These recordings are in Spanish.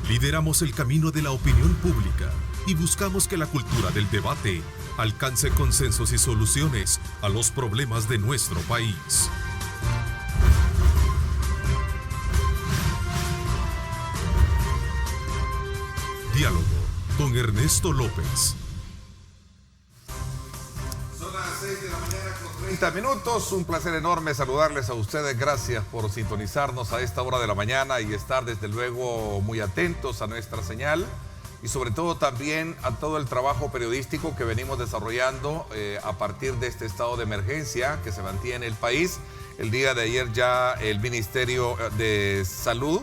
Lideramos el camino de la opinión pública y buscamos que la cultura del debate alcance consensos y soluciones a los problemas de nuestro país. Diálogo con Ernesto López. Son las 6 de la mañana con 30 minutos. Un placer enorme saludarles a ustedes. Gracias por sintonizarnos a esta hora de la mañana y estar desde luego muy atentos a nuestra señal y sobre todo también a todo el trabajo periodístico que venimos desarrollando a partir de este estado de emergencia que se mantiene en el país. El día de ayer ya el Ministerio de Salud,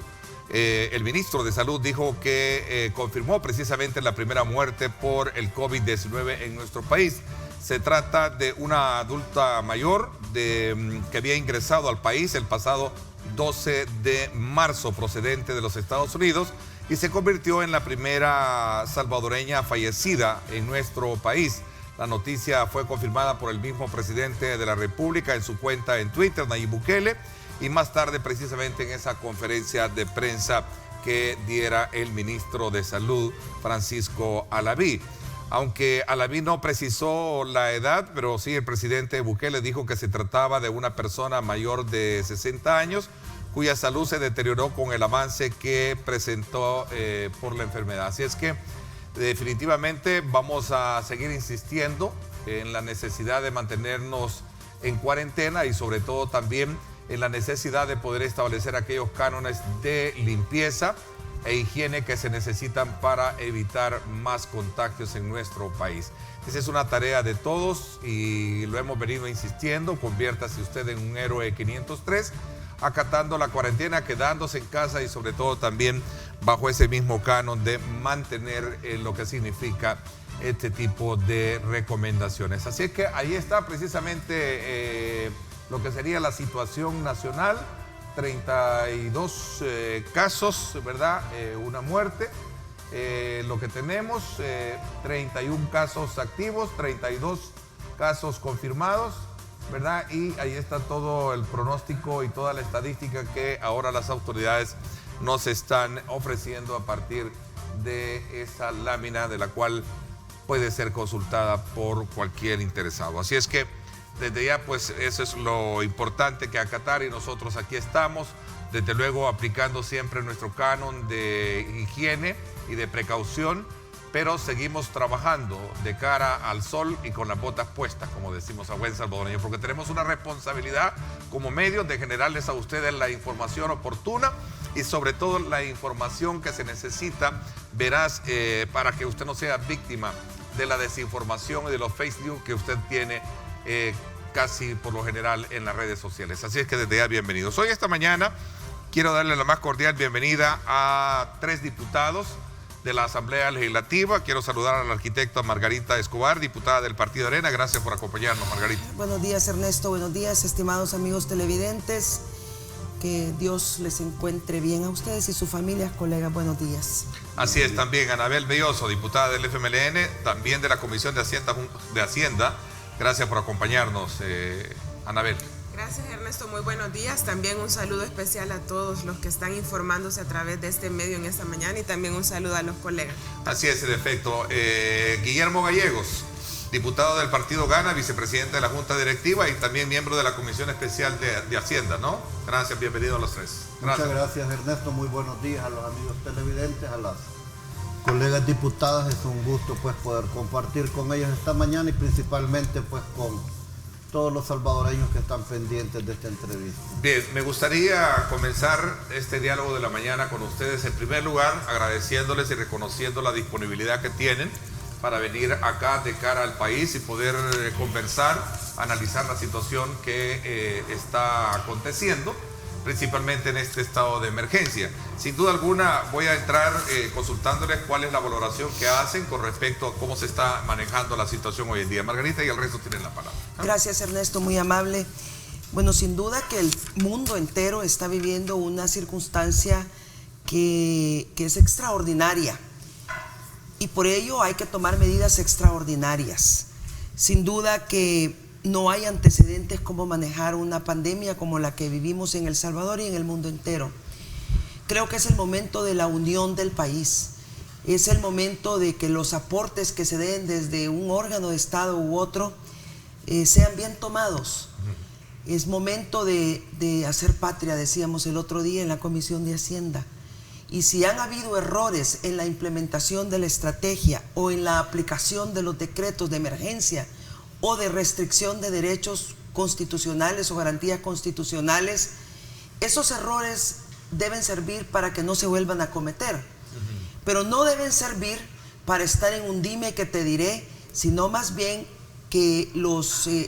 el ministro de Salud dijo que confirmó precisamente la primera muerte por el COVID-19 en nuestro país. Se trata de una adulta mayor que había ingresado al país el pasado 12 de marzo procedente de los Estados Unidos y se convirtió en la primera salvadoreña fallecida en nuestro país. La noticia fue confirmada por el mismo presidente de la República en su cuenta en Twitter, Nayib Bukele, y más tarde precisamente en esa conferencia de prensa que diera el ministro de Salud, Francisco Alaví. Aunque Alaví no precisó la edad, pero sí el presidente Bukele dijo que se trataba de una persona mayor de 60 años, cuya salud se deterioró con el avance que presentó por la enfermedad. Así es que definitivamente vamos a seguir insistiendo en la necesidad de mantenernos en cuarentena y sobre todo también en la necesidad de poder establecer aquellos cánones de limpieza e higiene que se necesitan para evitar más contagios en nuestro país. Esa es una tarea de todos y lo hemos venido insistiendo. Conviértase usted en un héroe 503, acatando la cuarentena, quedándose en casa y sobre todo también bajo ese mismo canon de mantener lo que significa este tipo de recomendaciones. Así es que ahí está precisamente lo que sería la situación nacional. 32 casos, ¿verdad? Una muerte. Lo que tenemos, 31 casos activos, 32 casos confirmados, ¿verdad? Y ahí está todo el pronóstico y toda la estadística que ahora las autoridades nos están ofreciendo a partir de esa lámina de la cual puede ser consultada por cualquier interesado. Así es que desde ya, pues eso es lo importante que acatar y nosotros aquí estamos, desde luego aplicando siempre nuestro canon de higiene y de precaución, pero seguimos trabajando de cara al sol y con las botas puestas, como decimos a buen salvadoreño, porque tenemos una responsabilidad como medios de generarles a ustedes la información oportuna y sobre todo la información que se necesita, veraz, para que usted no sea víctima de la desinformación y de los fake news que usted tiene casi por lo general en las redes sociales. Así es que desde ya bienvenidos. Hoy esta mañana quiero darle la más cordial bienvenida a 3 diputados de la Asamblea Legislativa. Quiero saludar a la arquitecta Margarita Escobar, diputada del Partido Arena. Gracias por acompañarnos, Margarita. Buenos días, Ernesto. Buenos días, estimados amigos televidentes. Que Dios les encuentre bien a ustedes y sus familias, colegas. Buenos días. Así es, también Anabel Belloso, diputada del FMLN, también de la Comisión de Hacienda. Gracias por acompañarnos, Anabel. Gracias, Ernesto. Muy buenos días. También un saludo especial a todos los que están informándose a través de este medio en esta mañana y también un saludo a los colegas. Así es, en efecto. Guillermo Gallegos, diputado del Partido Gana, vicepresidente de la Junta Directiva y también miembro de la Comisión Especial de Hacienda, ¿no? Gracias, bienvenidos a los 3. Muchas gracias, Ernesto. Muy buenos días a los amigos televidentes, a las colegas diputadas. Es un gusto pues poder compartir con ellos esta mañana y principalmente pues con todos los salvadoreños que están pendientes de esta entrevista. Bien, me gustaría comenzar este diálogo de la mañana con ustedes en primer lugar agradeciéndoles y reconociendo la disponibilidad que tienen para venir acá de cara al país y poder conversar, analizar la situación que está aconteciendo, principalmente en este estado de emergencia. Sin duda alguna voy a entrar consultándoles cuál es la valoración que hacen con respecto a cómo se está manejando la situación hoy en día. Margarita y el resto tienen la palabra. Gracias, Ernesto, muy amable. Bueno, sin duda que el mundo entero está viviendo una circunstancia que es extraordinaria y por ello hay que tomar medidas extraordinarias. Sin duda que no hay antecedentes como manejar una pandemia como la que vivimos en El Salvador y en el mundo entero. creo que es el momento de la unión del país. Es el momento de que los aportes que se den desde un órgano de Estado u otro sean bien tomados. Es momento de hacer patria, decíamos el otro día en la Comisión de Hacienda. Y si han habido errores en la implementación de la estrategia o en la aplicación de los decretos de emergencia o de restricción de derechos constitucionales o garantías constitucionales, esos errores deben servir para que no se vuelvan a cometer. Pero no deben servir para estar en un dime que te diré, sino más bien que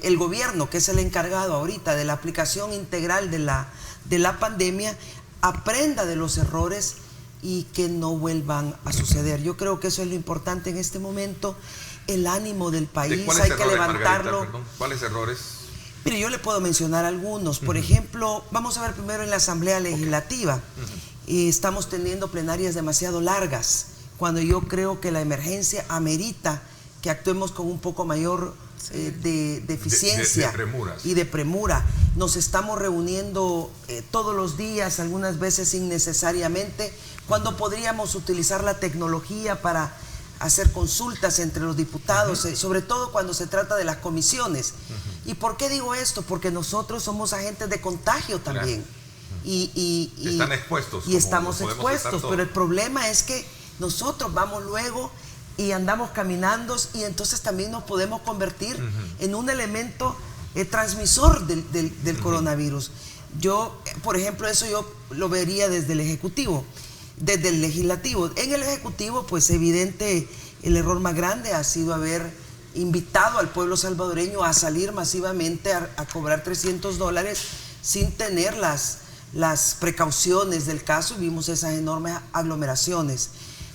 el gobierno, que es el encargado ahorita de la aplicación integral de la pandemia, aprenda de los errores y que no vuelvan a suceder. Yo creo que eso es lo importante en este momento, el ánimo del país, hay que levantarlo. Margarita, ¿cuáles errores? Mire, yo le puedo mencionar algunos. Por ejemplo, vamos a ver primero en la Asamblea Legislativa. Estamos teniendo plenarias demasiado largas, cuando yo creo que la emergencia amerita que actuemos con un poco mayor de eficiencia y de premura. Nos estamos reuniendo todos los días, algunas veces innecesariamente, cuando podríamos utilizar la tecnología para hacer consultas entre los diputados, sobre todo cuando se trata de las comisiones. ¿Y por qué digo esto? Porque nosotros somos agentes de contagio también. Claro. Y están expuestos. Y estamos expuestos, pero el problema es que nosotros vamos luego y andamos caminando y entonces también nos podemos convertir en un elemento transmisor del coronavirus. Yo, por ejemplo, eso yo lo vería desde el Ejecutivo, desde el Legislativo. En el Ejecutivo, pues evidente, el error más grande ha sido haber invitado al pueblo salvadoreño a salir masivamente a cobrar $300 sin tener las precauciones del caso, y vimos esas enormes aglomeraciones.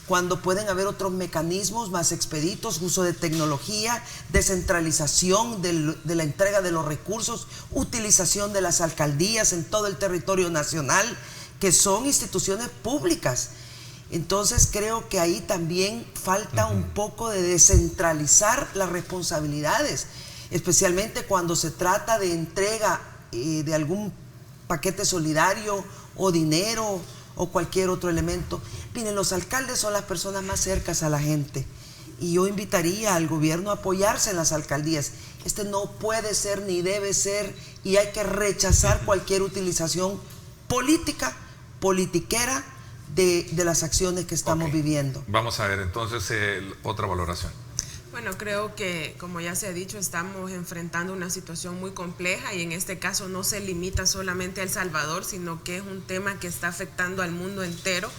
Cuando pueden haber otros mecanismos más expeditos, uso de tecnología, descentralización de la entrega de los recursos, utilización de las alcaldías en todo el territorio nacional, que son instituciones públicas. Entonces creo que ahí también falta un poco de descentralizar las responsabilidades, especialmente cuando se trata de entrega de algún paquete solidario o dinero o cualquier otro elemento. Miren, los alcaldes son las personas más cercanas a la gente y yo invitaría al gobierno a apoyarse en las alcaldías. No puede ser ni debe ser, y hay que rechazar cualquier utilización politiquera de las acciones que estamos viviendo. Vamos a ver entonces otra valoración. Bueno, creo que, como ya se ha dicho, estamos enfrentando una situación muy compleja y en este caso no se limita solamente a El Salvador, sino que es un tema que está afectando al mundo entero.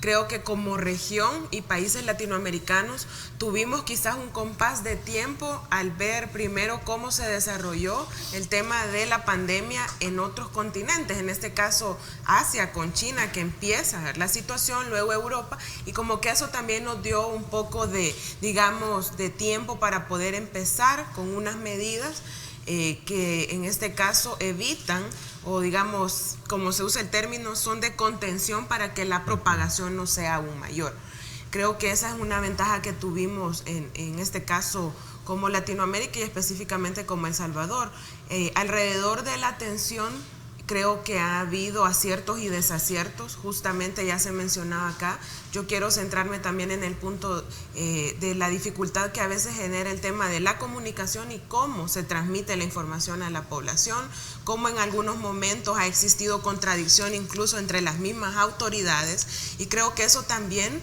Creo que como región y países latinoamericanos tuvimos quizás un compás de tiempo al ver primero cómo se desarrolló el tema de la pandemia en otros continentes, en este caso Asia con China, que empieza la situación, luego Europa, y como que eso también nos dio un poco de, digamos, de tiempo para poder empezar con unas medidas que en este caso evitan, o digamos, como se usa el término, son de contención para que la propagación no sea aún mayor. Creo que esa es una ventaja que tuvimos en este caso como Latinoamérica y específicamente como El Salvador. Alrededor de la atención, creo que ha habido aciertos y desaciertos, justamente ya se mencionaba acá. Yo quiero centrarme también en el punto de la dificultad que a veces genera el tema de la comunicación y cómo se transmite la información a la población, cómo en algunos momentos ha existido contradicción incluso entre las mismas autoridades, y creo que eso también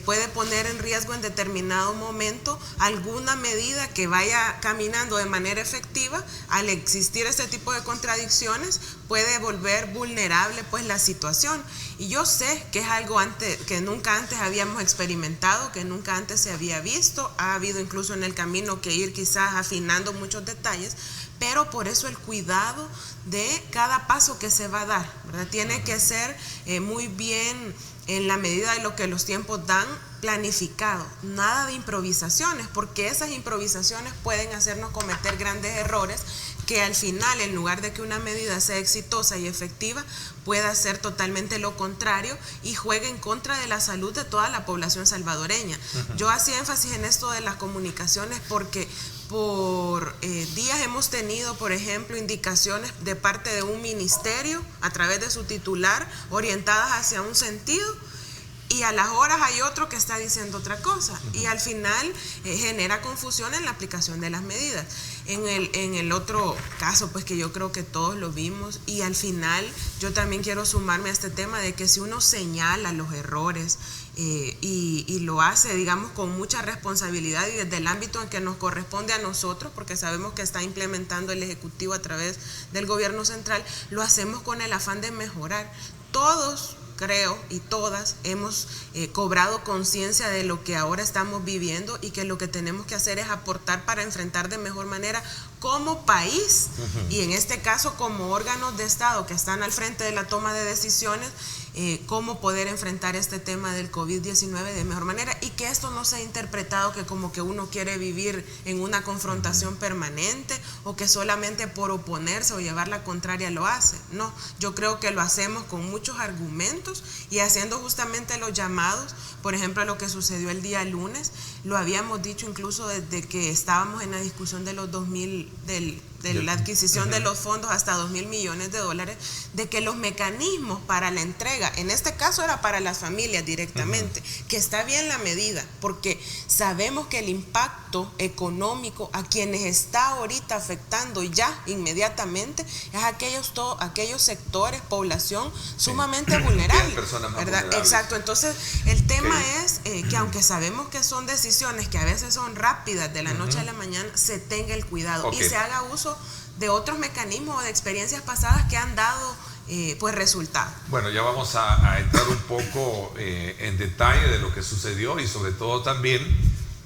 puede poner en riesgo en determinado momento alguna medida que vaya caminando de manera efectiva. Al existir este tipo de contradicciones puede volver vulnerable pues la situación, y yo sé que es algo que nunca antes habíamos experimentado, que nunca antes se había visto. Ha habido incluso en el camino que ir quizás afinando muchos detalles, pero por eso el cuidado de cada paso que se va a dar, ¿verdad? Tiene que ser muy bien, en la medida de lo que los tiempos dan, planificado, nada de improvisaciones, porque esas improvisaciones pueden hacernos cometer grandes errores que al final, en lugar de que una medida sea exitosa y efectiva, pueda ser totalmente lo contrario y juegue en contra de la salud de toda la población salvadoreña. Yo hacía énfasis en esto de las comunicaciones porque por días hemos tenido, por ejemplo, indicaciones de parte de un ministerio a través de su titular orientadas hacia un sentido, y a las horas hay otro que está diciendo otra cosa, y al final genera confusión en la aplicación de las medidas. En el otro caso, pues que yo creo que todos lo vimos, y al final yo también quiero sumarme a este tema de que si uno señala los errores y lo hace, digamos, con mucha responsabilidad y desde el ámbito en que nos corresponde a nosotros, porque sabemos que está implementando el Ejecutivo a través del Gobierno Central, lo hacemos con el afán de mejorar. Todos, creo, y todas hemos cobrado conciencia de lo que ahora estamos viviendo y que lo que tenemos que hacer es aportar para enfrentar de mejor manera como país y en este caso como órganos de Estado que están al frente de la toma de decisiones, cómo poder enfrentar este tema del COVID-19 de mejor manera y que esto no sea interpretado que como que uno quiere vivir en una confrontación permanente o que solamente por oponerse o llevar la contraria lo hace. No, yo creo que lo hacemos con muchos argumentos y haciendo justamente los llamados, por ejemplo, lo que sucedió el día lunes, lo habíamos dicho incluso desde que estábamos en la discusión de los 2.000, de la adquisición de los fondos hasta $2.000 millones, de que los mecanismos para la entrega, en este caso era para las familias directamente, que está bien la medida, porque sabemos que el impacto económico a quienes está ahorita afectando ya inmediatamente es aquellos sectores, población sumamente vulnerable, ¿verdad? Exacto, entonces el tema es que aunque sabemos que son decisiones que a veces son rápidas de la noche a la mañana, se tenga el cuidado y se haga uso de otros mecanismos o de experiencias pasadas que han dado pues resultados. Bueno, ya vamos a entrar un poco en detalle de lo que sucedió y sobre todo también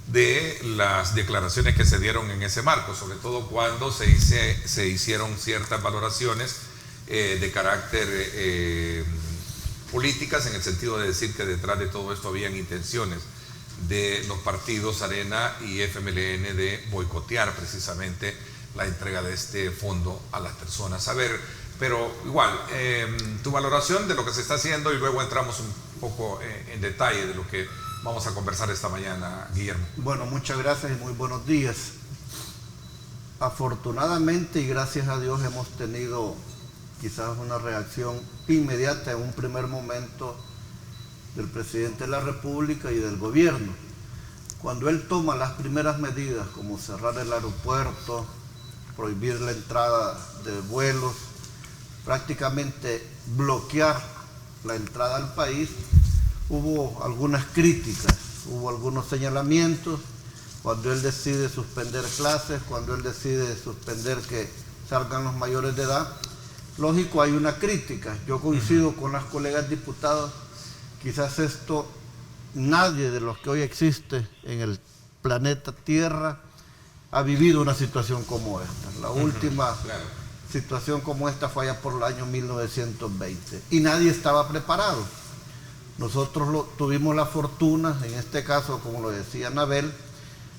de las declaraciones que se dieron en ese marco, sobre todo cuando se hicieron ciertas valoraciones de carácter políticas, en el sentido de decir que detrás de todo esto habían intenciones de los partidos Arena y FMLN de boicotear precisamente la entrega de este fondo a las personas. A ver, pero igual, tu valoración de lo que se está haciendo y luego entramos un poco en detalle de lo que vamos a conversar esta mañana, Guillermo. Bueno, muchas gracias y muy buenos días. Afortunadamente y gracias a Dios hemos tenido quizás una reacción inmediata en un primer momento del presidente de la República y del gobierno. Cuando él toma las primeras medidas como cerrar el aeropuerto, prohibir la entrada de vuelos, prácticamente bloquear la entrada al país, hubo algunas críticas, hubo algunos señalamientos, cuando él decide suspender clases, cuando él decide suspender que salgan los mayores de edad, lógico hay una crítica. Yo coincido con las colegas diputadas, quizás esto nadie de los que hoy existe en el planeta Tierra ha vivido una situación como esta. La última situación como esta fue allá por el año 1920 y nadie estaba preparado. Nosotros tuvimos la fortuna, en este caso, como lo decía Anabel,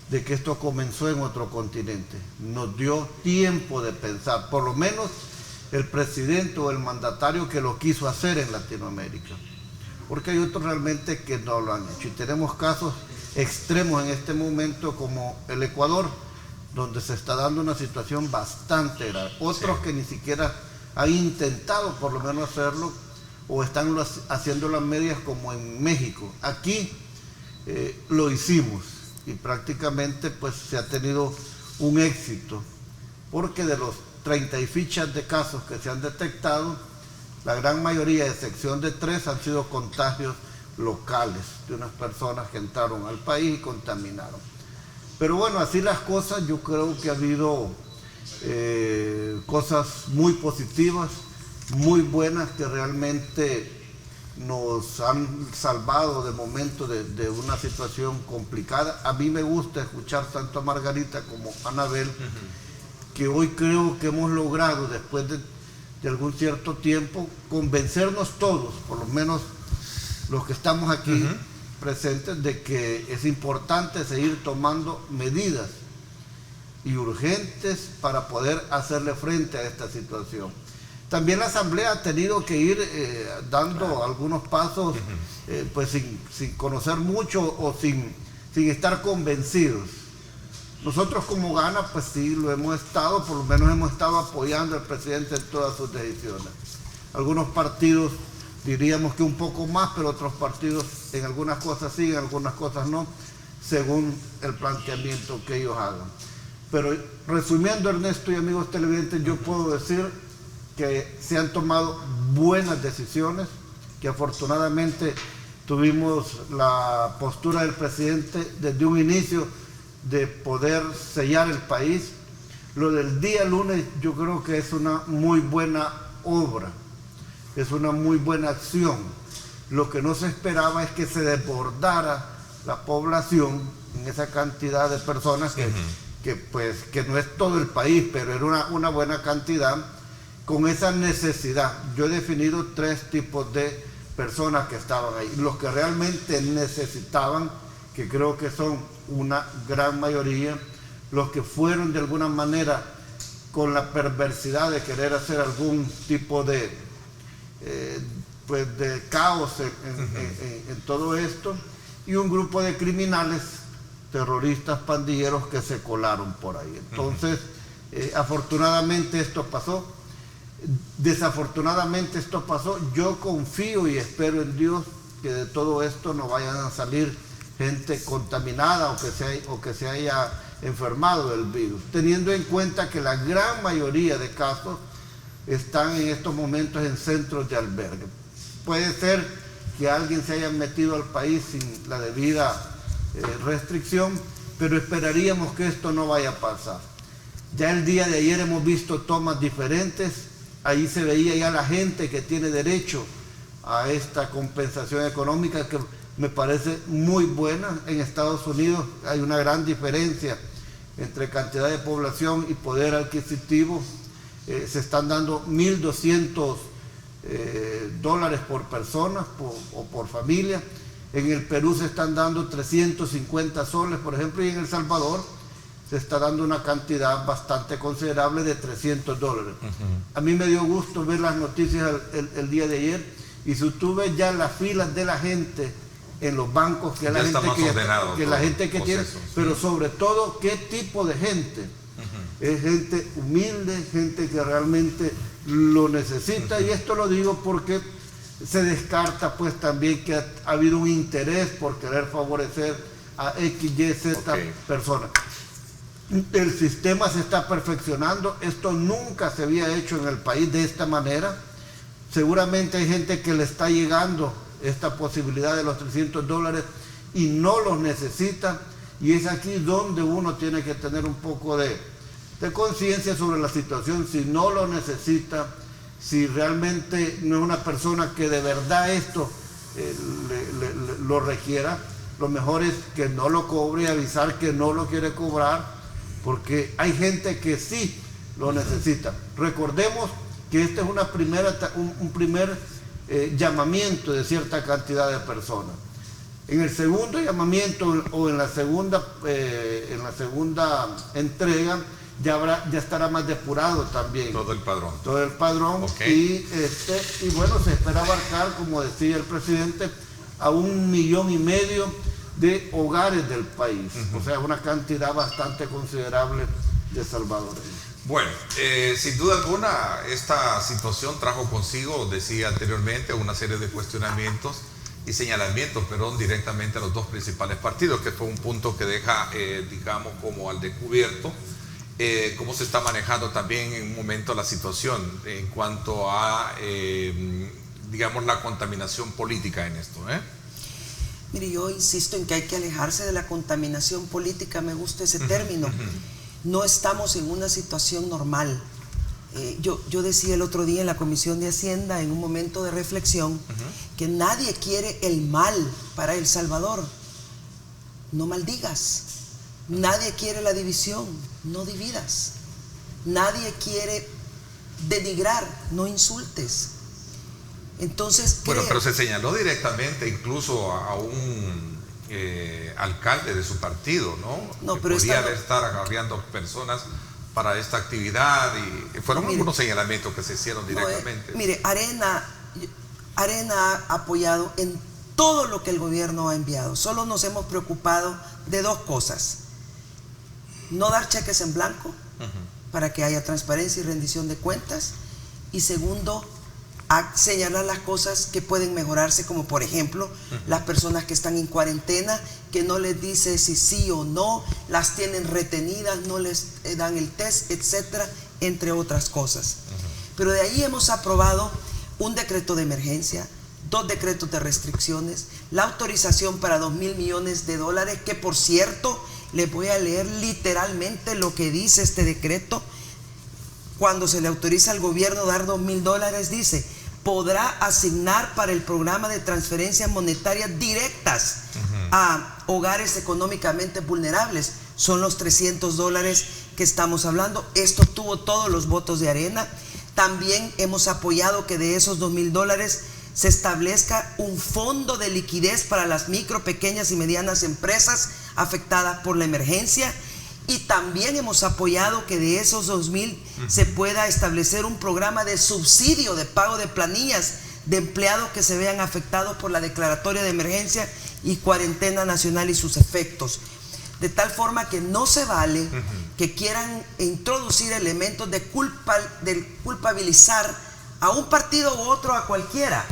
de que esto comenzó en otro continente. Nos dio tiempo de pensar, por lo menos el presidente o el mandatario que lo quiso hacer en Latinoamérica, porque hay otros realmente que no lo han hecho. Y tenemos casos extremos en este momento como el Ecuador, donde se está dando una situación bastante grave. Otros que ni siquiera han intentado por lo menos hacerlo o están haciendo las medias como en México. Aquí lo hicimos y prácticamente pues se ha tenido un éxito, porque de los 30 y fichas de casos que se han detectado, la gran mayoría, a excepción de 3, han sido contagios locales de unas personas que entraron al país y contaminaron. Pero bueno, así las cosas, yo creo que ha habido cosas muy positivas, muy buenas, que realmente nos han salvado de momento de una situación complicada. A mí me gusta escuchar tanto a Margarita como a Anabel, que hoy creo que hemos logrado, después de algún cierto tiempo, convencernos todos, por lo menos los que estamos aquí presentes, de que es importante seguir tomando medidas. y urgentes para poder hacerle frente a esta situación. También la Asamblea ha tenido que ir dando algunos pasos pues sin conocer mucho o sin estar convencidos. Nosotros como Gana, pues sí, lo hemos estado, por lo menos hemos estado apoyando al presidente en todas sus decisiones. Algunos partidos diríamos que un poco más, pero otros partidos en algunas cosas sí, en algunas cosas no, según el planteamiento que ellos hagan. Pero resumiendo, Ernesto y amigos televidentes, yo puedo decir que se han tomado buenas decisiones, que afortunadamente tuvimos la postura del presidente desde un inicio de poder sellar el país. Lo del día lunes yo creo que es una muy buena obra, es una muy buena acción. Lo que no se esperaba es que se desbordara la población en esa cantidad de personas que no es todo el país, pero era una buena cantidad con esa necesidad. Yo he definido 3 tipos de personas que estaban ahí. Los que realmente necesitaban, que creo que son una gran mayoría, los que fueron de alguna manera con la perversidad de querer hacer algún tipo de caos en todo esto, y un grupo de criminales, terroristas, pandilleros que se colaron por ahí. Entonces, afortunadamente esto pasó. Desafortunadamente esto pasó. Yo confío y espero en Dios que de todo esto no vayan a salir gente contaminada o que se haya enfermado del virus, teniendo en cuenta que la gran mayoría de casos están en estos momentos en centros de albergue. Puede ser que alguien se haya metido al país sin la debida restricción, pero esperaríamos que esto no vaya a pasar. Ya el día de ayer hemos visto tomas diferentes. Ahí se veía ya la gente que tiene derecho a esta compensación económica, que me parece muy buena. En Estados Unidos hay una gran diferencia entre cantidad de población y poder adquisitivo. Se están dando $1,200 por persona o por familia. En el Perú se están dando 350 soles, por ejemplo, y en El Salvador se está dando una cantidad bastante considerable de $300. A mí me dio gusto ver las noticias el día de ayer, y si tú ves ya las filas de la gente en los bancos, que es la gente que tiene, pero sobre todo qué tipo de gente. Es gente humilde, gente que realmente lo necesita, y esto lo digo porque se descarta pues también que ha habido un interés por querer favorecer a X, Y, Z personas. El sistema se está perfeccionando. Esto nunca se había hecho en el país de esta manera. Seguramente hay gente que le está llegando esta posibilidad de los $300 y no los necesita, y es aquí donde uno tiene que tener un poco de conciencia sobre la situación. Si no lo necesita, si realmente no es una persona que de verdad esto lo requiera, lo mejor es que no lo cobre y avisar que no lo quiere cobrar, porque hay gente que sí lo necesita. Recordemos que este es un primer llamamiento de cierta cantidad de personas. En el segundo llamamiento o en la segunda entrega ya estará más depurado también todo el padrón. Okay. Y bueno, se espera abarcar, como decía el presidente, a 1,5 millones de hogares del país. O sea, una cantidad bastante considerable de salvadoreños. Bueno, sin duda alguna, esta situación trajo consigo, decía anteriormente, una serie de cuestionamientos y señalamientos, pero directamente a los 2 principales partidos, que fue un punto que deja, digamos, como al descubierto cómo se está manejando también en un momento la situación en cuanto a, digamos, la contaminación política en esto. Mire, yo insisto en que hay que alejarse de la contaminación política, me gusta ese término. No estamos en una situación normal. Yo decía el otro día en la Comisión de Hacienda, en un momento de reflexión, que nadie quiere el mal para El Salvador. No maldigas. Nadie quiere la división, no dividas. Nadie quiere denigrar, no insultes. Entonces, bueno, pero se señaló directamente incluso a un alcalde de su partido, ¿no? No, que pero podía esta no- estar agarrando personas para esta actividad y fueron No, mire, algunos señalamientos que se hicieron directamente. Mire, Arena ha apoyado en todo lo que el gobierno ha enviado. Solo nos hemos preocupado de dos cosas: no dar cheques en blanco para que haya transparencia y rendición de cuentas, y segundo, a señalar las cosas que pueden mejorarse, como por ejemplo las personas que están en cuarentena, que no les dice si sí o no, las tienen retenidas, no les dan el test, etcétera, entre otras cosas. Pero de ahí hemos aprobado un decreto de emergencia, 2 decretos de restricciones, la autorización para $2,000 millones, que por cierto, les voy a leer literalmente lo que dice este decreto. Cuando se le autoriza al gobierno dar $2,000, dice: podrá asignar para el programa de transferencias monetarias directas a hogares económicamente vulnerables. Son los $300 que estamos hablando. Esto tuvo todos los votos de Arena. También hemos apoyado que de esos $2,000 se establezca un fondo de liquidez para las micro, pequeñas y medianas empresas afectadas por la emergencia. Y también hemos apoyado que de esos 2,000 se pueda establecer un programa de subsidio de pago de planillas de empleados que se vean afectados por la declaratoria de emergencia y cuarentena nacional y sus efectos. De tal forma que no se vale que quieran introducir elementos de culpabilizar a un partido u otro, a cualquiera,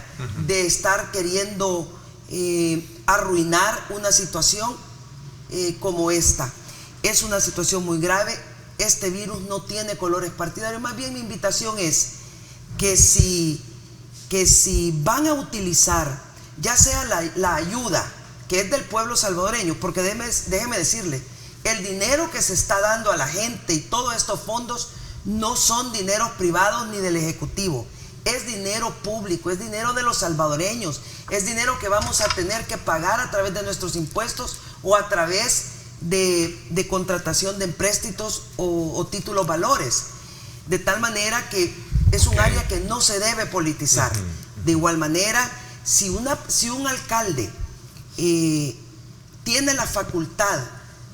de estar queriendo arruinar una situación como esta. Es una situación muy grave. Este virus no tiene colores partidarios. Más bien mi invitación es que si van a utilizar ya sea la ayuda que es del pueblo salvadoreño, porque déjeme decirle, el dinero que se está dando a la gente y todos estos fondos no son dineros privados ni del Ejecutivo, es dinero público, es dinero de los salvadoreños, es dinero que vamos a tener que pagar a través de nuestros impuestos o a través de contratación de empréstitos o títulos valores, de tal manera que es un área que no se debe politizar. De igual manera, si un alcalde tiene la facultad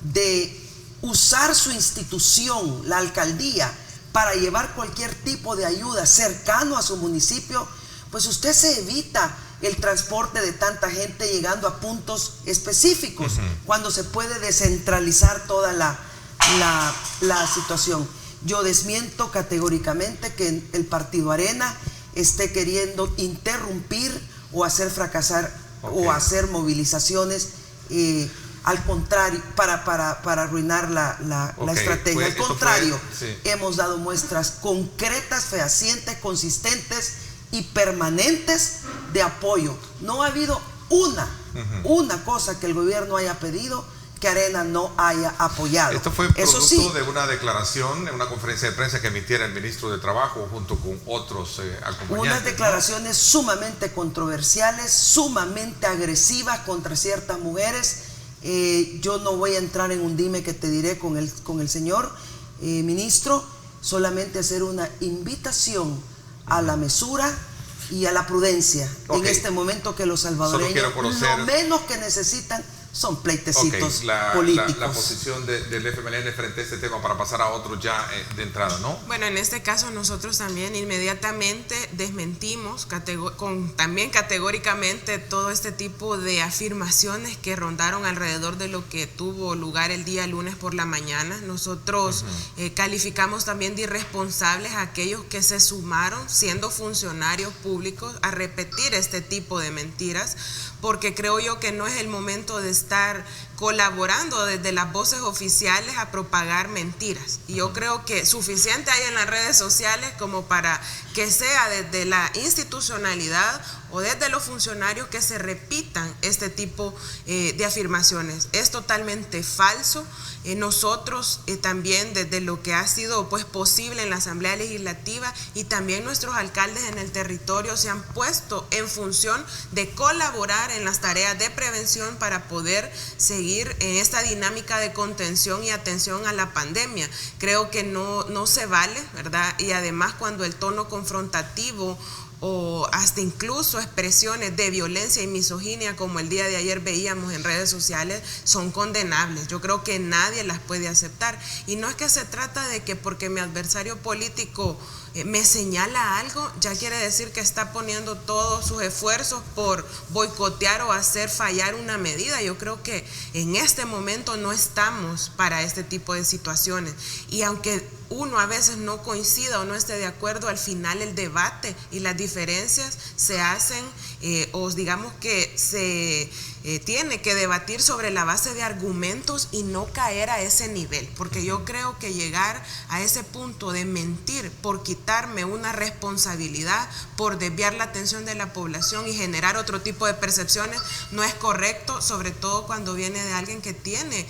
de usar su institución, la alcaldía, para llevar cualquier tipo de ayuda cercano a su municipio, pues usted se evita el transporte de tanta gente llegando a puntos específicos, cuando se puede descentralizar toda la situación. Yo desmiento categóricamente que el partido Arena esté queriendo interrumpir o hacer fracasar o hacer movilizaciones, al contrario, para arruinar la estrategia. Al contrario, hemos dado muestras concretas, fehacientes, consistentes y permanentes de apoyo. No ha habido una cosa que el gobierno haya pedido que Arena no haya apoyado. Esto fue producto de una declaración en una conferencia de prensa que emitiera el ministro de Trabajo junto con otros acompañantes. Unas declaraciones sumamente controversiales, sumamente agresivas contra ciertas mujeres. Yo no voy a entrar en un dime que te diré con el señor ministro, solamente hacer una invitación a la mesura y a la prudencia en este momento, que los salvadoreños lo menos que necesitan son pleitecitos políticos. La posición del FMLN frente a este tema, para pasar a otro ya de entrada, ¿no? Bueno, en este caso nosotros también inmediatamente desmentimos también categóricamente todo este tipo de afirmaciones que rondaron alrededor de lo que tuvo lugar el día lunes por la mañana. Nosotros calificamos también de irresponsables a aquellos que se sumaron siendo funcionarios públicos a repetir este tipo de mentiras, porque creo yo que no es el momento de estar colaborando desde las voces oficiales a propagar mentiras. Y yo creo que suficiente hay en las redes sociales como para que sea desde la institucionalidad o desde los funcionarios que se repitan este tipo de afirmaciones. Es totalmente falso. Nosotros también, desde lo que ha sido pues posible en la Asamblea Legislativa, y también nuestros alcaldes en el territorio se han puesto en función de colaborar en las tareas de prevención para poder seguir en esta dinámica de contención y atención a la pandemia. Creo que no se vale, ¿verdad? Y además, cuando el tono confrontativo o hasta incluso expresiones de violencia y misoginia como el día de ayer veíamos en redes sociales son condenables. Yo creo que nadie las puede aceptar. Y no es que se trata de que porque mi adversario político me señala algo, ya quiere decir que está poniendo todos sus esfuerzos por boicotear o hacer fallar una medida. Yo creo que en este momento no estamos para este tipo de situaciones. Y aunque uno a veces no coincida o no esté de acuerdo, al final el debate y las diferencias se hacen o digamos que se tiene que debatir sobre la base de argumentos y no caer a ese nivel, porque yo creo que llegar a ese punto de mentir por quitarme una responsabilidad, por desviar la atención de la población y generar otro tipo de percepciones no es correcto, sobre todo cuando viene de alguien que tiene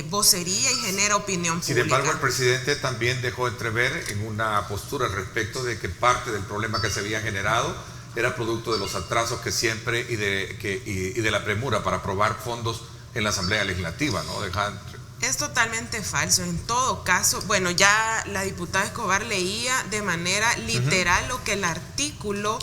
vocería y genera opinión pública. Sin embargo, el presidente también dejó entrever en una postura al respecto de que parte del problema que se había generado era producto de los atrasos que siempre y de la premura para aprobar fondos en la Asamblea Legislativa, ¿no? Es totalmente falso. En todo caso, bueno, ya la diputada Escobar leía de manera literal lo que el artículo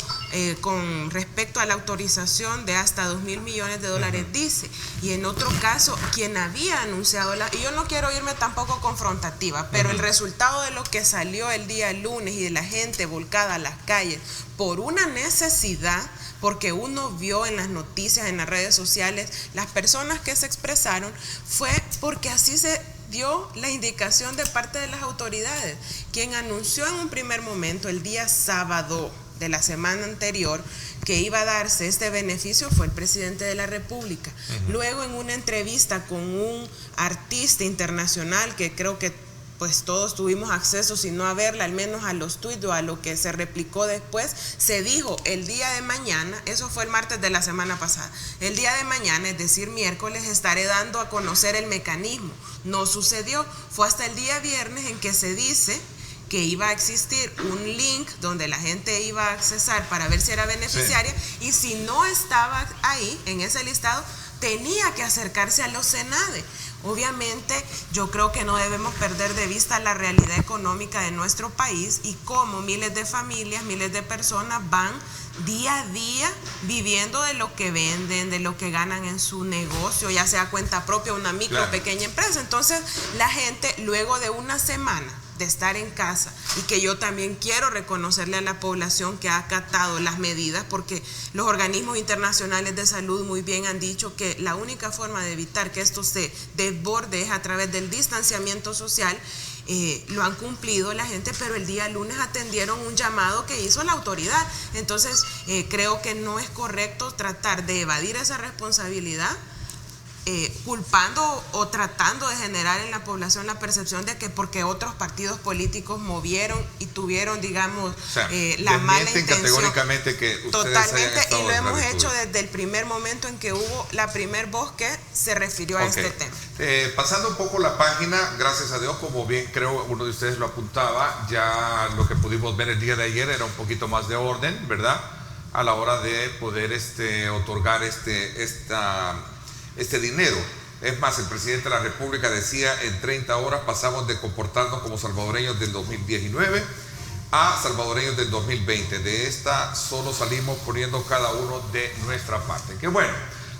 con respecto a la autorización de hasta 2.000 millones de dólares dice. Y en otro caso, quien había anunciado y yo no quiero irme tampoco confrontativa, pero el resultado de lo que salió el día lunes y de la gente volcada a las calles por una necesidad, porque uno vio en las noticias, en las redes sociales, las personas que se expresaron, fue porque así se dio la indicación de parte de las autoridades. Quien anunció en un primer momento, el día sábado de la semana anterior, que iba a darse este beneficio fue el presidente de la República. Luego, en una entrevista con un artista internacional que creo que pues todos tuvimos acceso, si no a verla, al menos a los tuits o a lo que se replicó después, se dijo el día de mañana, eso fue el martes de la semana pasada, el día de mañana, es decir, miércoles, estaré dando a conocer el mecanismo. No sucedió, fue hasta el día viernes en que se dice que iba a existir un link donde la gente iba a accesar para ver si era beneficiaria, y si no estaba ahí, en ese listado, tenía que acercarse a los SENADE. Obviamente, yo creo que no debemos perder de vista la realidad económica de nuestro país y cómo miles de familias, miles de personas van día a día viviendo de lo que venden, de lo que ganan en su negocio, ya sea cuenta propia, una micro o pequeña empresa. Entonces, la gente, luego de una semana de estar en casa, y que yo también quiero reconocerle a la población que ha acatado las medidas, porque los organismos internacionales de salud muy bien han dicho que la única forma de evitar que esto se desborde es a través del distanciamiento social. Lo han cumplido la gente, pero el día lunes atendieron un llamado que hizo la autoridad. Entonces, creo que no es correcto tratar de evadir esa responsabilidad, culpando o tratando de generar en la población la percepción de que porque otros partidos políticos movieron y tuvieron, digamos, la mala intención. Categóricamente que ustedes totalmente, y lo hemos hecho hecho desde el primer momento en que hubo la primer voz que se refirió a este tema. Pasando un poco la página, gracias a Dios, como bien creo uno de ustedes lo apuntaba, ya lo que pudimos ver el día de ayer era un poquito más de orden, ¿verdad? A la hora de poder otorgar este dinero. Es más, el presidente de la República decía, en 30 horas pasamos de comportarnos como salvadoreños del 2019 a salvadoreños del 2020. De esta solo salimos poniendo cada uno de nuestra parte. Qué bueno.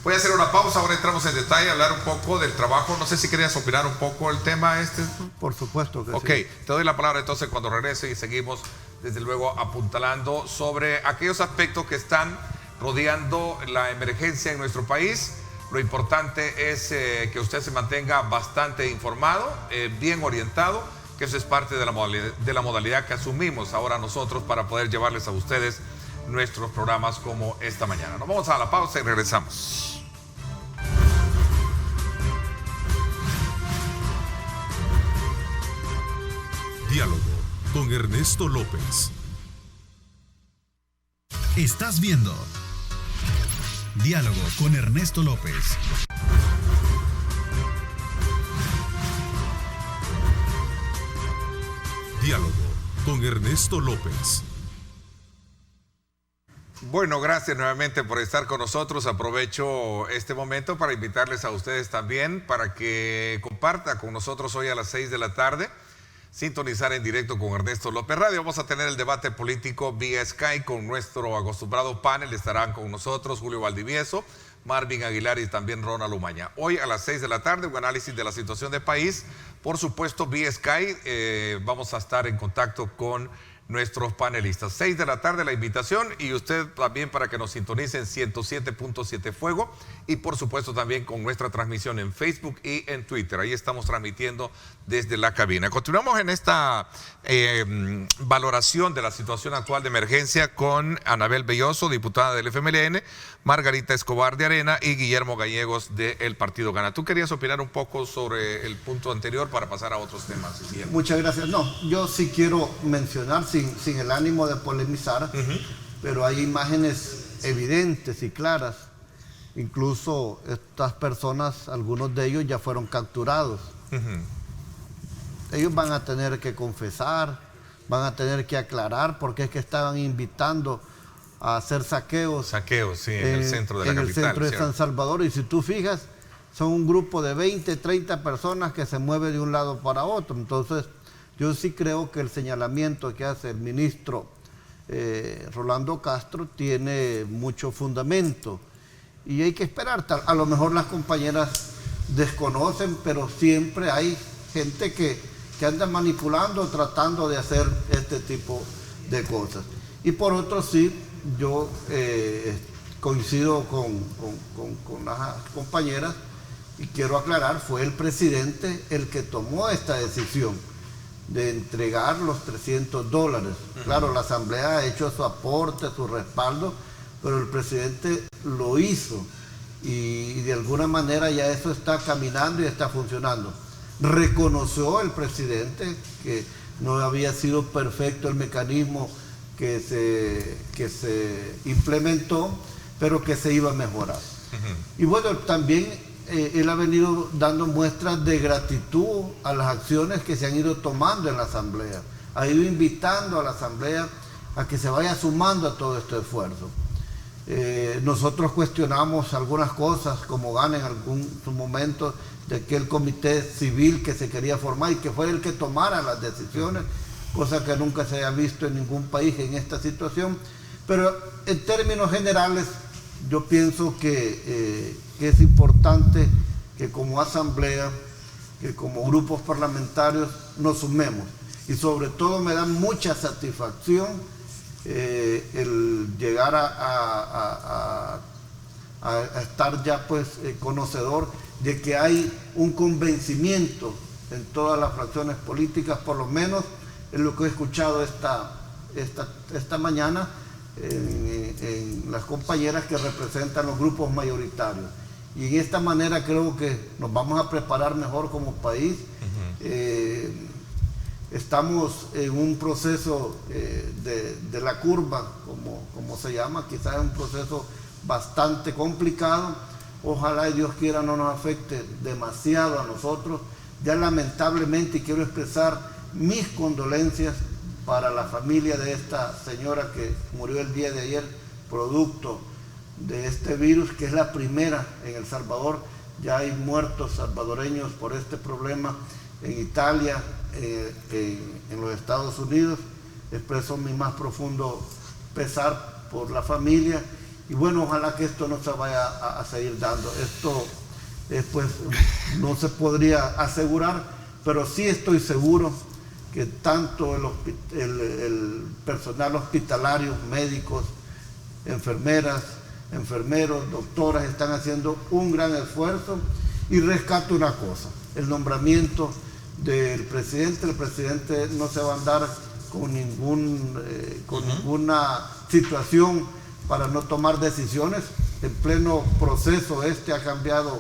Voy a hacer una pausa, ahora entramos en detalle, hablar un poco del trabajo. No sé si querías opinar un poco el tema este. Por supuesto que sí. Ok, te doy la palabra entonces cuando regrese y seguimos desde luego apuntalando sobre aquellos aspectos que están rodeando la emergencia en nuestro país. Lo importante es que usted se mantenga bastante informado, bien orientado, que eso es parte de la modalidad que asumimos ahora nosotros para poder llevarles a ustedes nuestros programas como esta mañana. Nos vamos a la pausa y regresamos. Diálogo con Ernesto López. Estás viendo Diálogo con Ernesto López. Diálogo con Ernesto López. Bueno, gracias nuevamente por estar con nosotros. Aprovecho este momento para invitarles a ustedes también para que compartan con nosotros hoy a las 6 de la tarde. sintonizar en directo con Ernesto López Radio. Vamos a tener el debate político vía Skype con nuestro acostumbrado panel. Estarán con nosotros Julio Valdivieso, Marvin Aguilar y también Ronald Umaña. Hoy a las 6 de la tarde, un análisis de la situación del país. Por supuesto, vía Skype vamos a estar en contacto con nuestros panelistas. 6 de la tarde la invitación, y usted también para que nos sintonicen 107.7 Fuego, y por supuesto también con nuestra transmisión en Facebook y en Twitter. Ahí estamos transmitiendo desde la cabina. Continuamos en esta valoración de la situación actual de emergencia con Anabel Belloso, diputada del FMLN, Margarita Escobar de Arena y Guillermo Gallegos del Partido Gana. ¿Tú querías opinar un poco sobre el punto anterior para pasar a otros temas, Guillermo? Muchas gracias. No, yo sí quiero mencionar, sin el ánimo de polemizar, pero hay imágenes evidentes y claras. Incluso estas personas, algunos de ellos ya fueron capturados. Ellos van a tener que confesar, van a tener que aclarar porque es que estaban invitando a hacer saqueos. Saqueos, sí, en el centro de la capital. En el centro de San Salvador. Y si tú fijas, son un grupo de 20, 30 personas que se mueven de un lado para otro. Entonces, yo sí creo que el señalamiento que hace el ministro Rolando Castro tiene mucho fundamento. Y hay que esperar. A lo mejor las compañeras desconocen, pero siempre hay gente que anda manipulando, tratando de hacer este tipo de cosas. Y por otro, sí, yo coincido con las compañeras y quiero aclarar, fue el presidente el que tomó esta decisión de entregar los $300. Claro, la Asamblea ha hecho su aporte, su respaldo, pero el presidente lo hizo y de alguna manera ya eso está caminando y está funcionando. Reconoció el presidente que no había sido perfecto el mecanismo que se implementó, pero que se iba a mejorar. Y bueno, también él ha venido dando muestras de gratitud a las acciones que se han ido tomando en la Asamblea. Ha ido invitando a la Asamblea a que se vaya sumando a todo este esfuerzo. Nosotros cuestionamos algunas cosas, como Gana en algún momento, de aquel comité civil que se quería formar y que fue el que tomara las decisiones, cosa que nunca se haya visto en ningún país en esta situación. Pero en términos generales, yo pienso que es importante que como asamblea, que como grupos parlamentarios nos sumemos. Y sobre todo me da mucha satisfacción el llegar a estar ya pues conocedor de que hay un convencimiento en todas las fracciones políticas, por lo menos en lo que he escuchado esta mañana en las compañeras que representan los grupos mayoritarios. Y en esta manera creo que nos vamos a preparar mejor como país. Estamos en un proceso de la curva, como se llama, quizás es un proceso bastante complicado. Ojalá y Dios quiera no nos afecte demasiado a nosotros. Ya lamentablemente quiero expresar mis condolencias para la familia de esta señora que murió el día de ayer, producto de este virus, que es la primera en El Salvador. Ya hay muertos salvadoreños por este problema en Italia, en los Estados Unidos. Expreso mi más profundo pesar por la familia y bueno, ojalá que esto no se vaya a seguir dando. Esto pues no se podría asegurar, pero sí estoy seguro que tanto el personal hospitalario, médicos, enfermeras, enfermeros, doctoras están haciendo un gran esfuerzo. Y rescato una cosa, el nombramiento del presidente. El presidente no se va a andar con ninguna situación para no tomar decisiones. En pleno proceso ha cambiado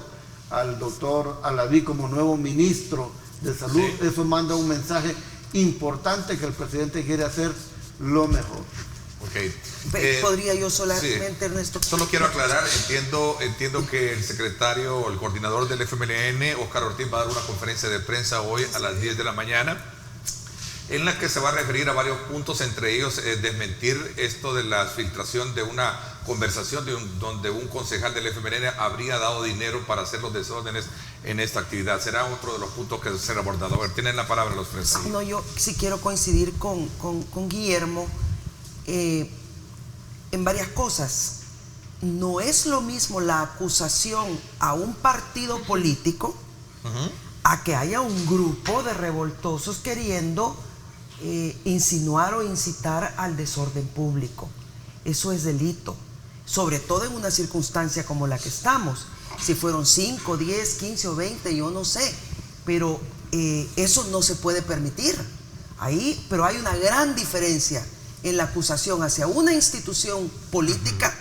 al doctor Alaví como nuevo ministro de Salud. Sí. Eso manda un mensaje importante que el presidente quiere hacer lo mejor. Okay. ¿Podría yo solamente, sí, Ernesto? Solo quiero aclarar, entiendo que el secretario o el coordinador del FMLN, Óscar Ortiz, va a dar una conferencia de prensa hoy a las 10 de la mañana, en la que se va a referir a varios puntos, entre ellos desmentir esto de la filtración de una conversación donde un concejal del FMLN habría dado dinero para hacer los desórdenes en esta actividad. Será otro de los puntos que será abordado. A ver, tienen la palabra los tres. No, yo sí quiero coincidir con Guillermo en varias cosas. No es lo mismo la acusación a un partido político a que haya un grupo de revoltosos queriendo insinuar o incitar al desorden público. Eso es delito, sobre todo en una circunstancia como la que estamos. Si fueron 5, 10, 15 o 20, yo no sé, pero eso no se puede permitir. Pero hay una gran diferencia en la acusación hacia una institución política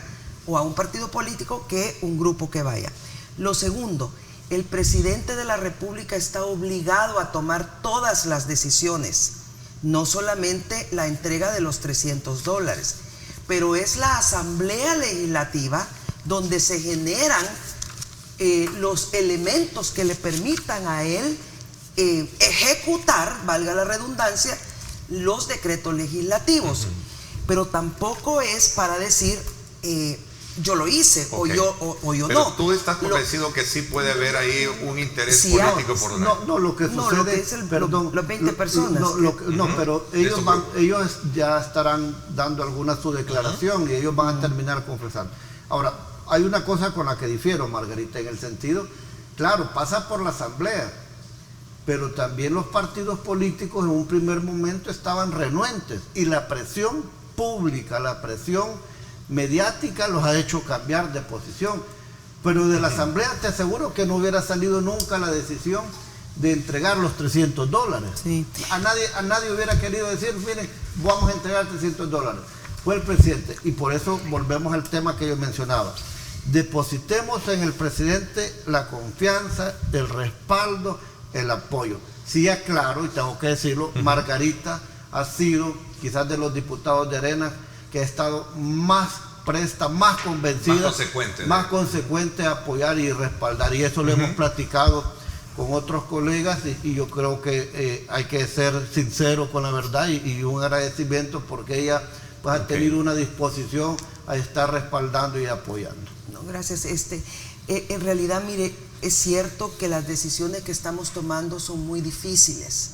o a un partido político que un grupo que vaya. Lo segundo, el presidente de la República está obligado a tomar todas las decisiones, no solamente la entrega de los $300, pero es la Asamblea Legislativa donde se generan los elementos que le permitan a él ejecutar, valga la redundancia, los decretos legislativos. Pero tampoco es para decir yo lo hice o yo pero no. Tú estás convencido que sí puede haber ahí un interés político por una. No, lo que sucede, lo que es los 20 personas. Pero ellos ya estarán dando alguna su declaración y ellos van a terminar confesando. Ahora, hay una cosa con la que difiero, Margarita, en el sentido, claro, pasa por la Asamblea, pero también los partidos políticos en un primer momento estaban renuentes y la presión pública, la presión mediática los ha hecho cambiar de posición. Pero de la Asamblea te aseguro que no hubiera salido nunca la decisión de entregar los $300. Sí. A nadie hubiera querido decir, miren, vamos a entregar $300. Fue el presidente. Y por eso volvemos al tema que yo mencionaba. Depositemos en el presidente la confianza, el respaldo, el apoyo. Sí, aclaro, y tengo que decirlo, Margarita ha sido quizás de los diputados de Arenas que ha estado más presta, más convencida, más consecuente a apoyar y respaldar. Y eso lo hemos platicado con otros colegas y yo creo que hay que ser sincero con la verdad y un agradecimiento porque ella pues, ha tenido una disposición a estar respaldando y apoyando. No, gracias. En realidad, mire, es cierto que las decisiones que estamos tomando son muy difíciles,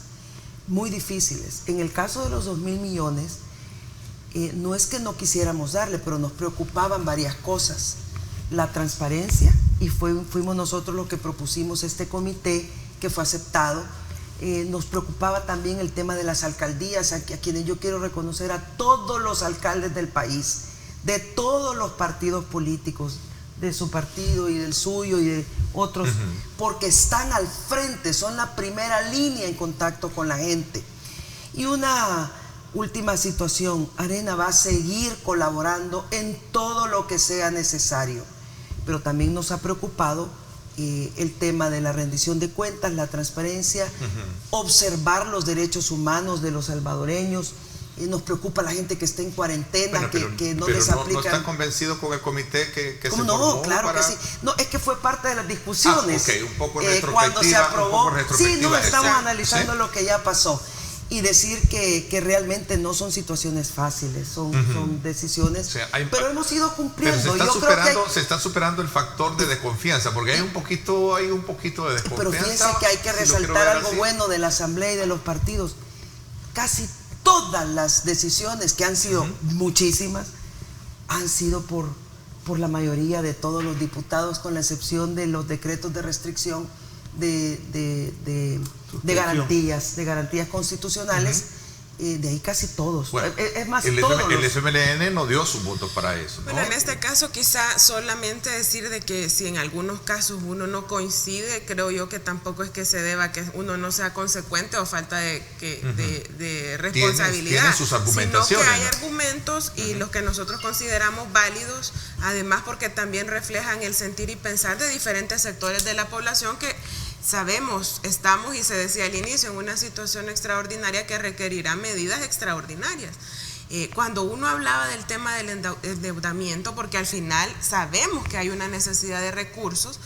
muy difíciles. En el caso de los 2.000 millones, no es que no quisiéramos darle, pero nos preocupaban varias cosas. La transparencia, y fuimos nosotros los que propusimos este comité que fue aceptado. Nos preocupaba también el tema de las alcaldías, a quienes yo quiero reconocer a todos los alcaldes del país, de todos los partidos políticos, de su partido y del suyo y de otros, porque están al frente, son la primera línea en contacto con la gente. Y una última situación, Arena va a seguir colaborando en todo lo que sea necesario, pero también nos ha preocupado el tema de la rendición de cuentas, la transparencia, observar los derechos humanos de los salvadoreños. Nos preocupa la gente que está en cuarentena, que no les aplica. ¿No están convencidos con el comité que se formó? No, claro que sí. No, es que fue parte de las discusiones. Un poco retrospectiva. Cuando se aprobó. Sí, no, estamos analizando lo que ya pasó. Y decir que realmente no son situaciones fáciles, son decisiones, pero hemos ido cumpliendo. Pero se está superando el factor de desconfianza, porque hay un poquito de desconfianza. Pero fíjense que hay que resaltar algo bueno de la Asamblea y de los partidos. Casi todas las decisiones, que han sido muchísimas, han sido por la mayoría de todos los diputados, con la excepción de los decretos de restricción de garantías constitucionales. De ahí casi todos. Bueno, es más, el FMLN no dio sus votos para eso, ¿no? Bueno, en este caso quizá solamente decir de que si en algunos casos uno no coincide, creo yo que tampoco es que se deba que uno no sea consecuente o falta de responsabilidad. Tiene sus argumentaciones, sino que hay argumentos y los que nosotros consideramos válidos, además porque también reflejan el sentir y pensar de diferentes sectores de la población que sabemos, estamos, y se decía al inicio, en una situación extraordinaria que requerirá medidas extraordinarias. cuando uno hablaba del tema del endeudamiento, porque al final sabemos que hay una necesidad de recursos,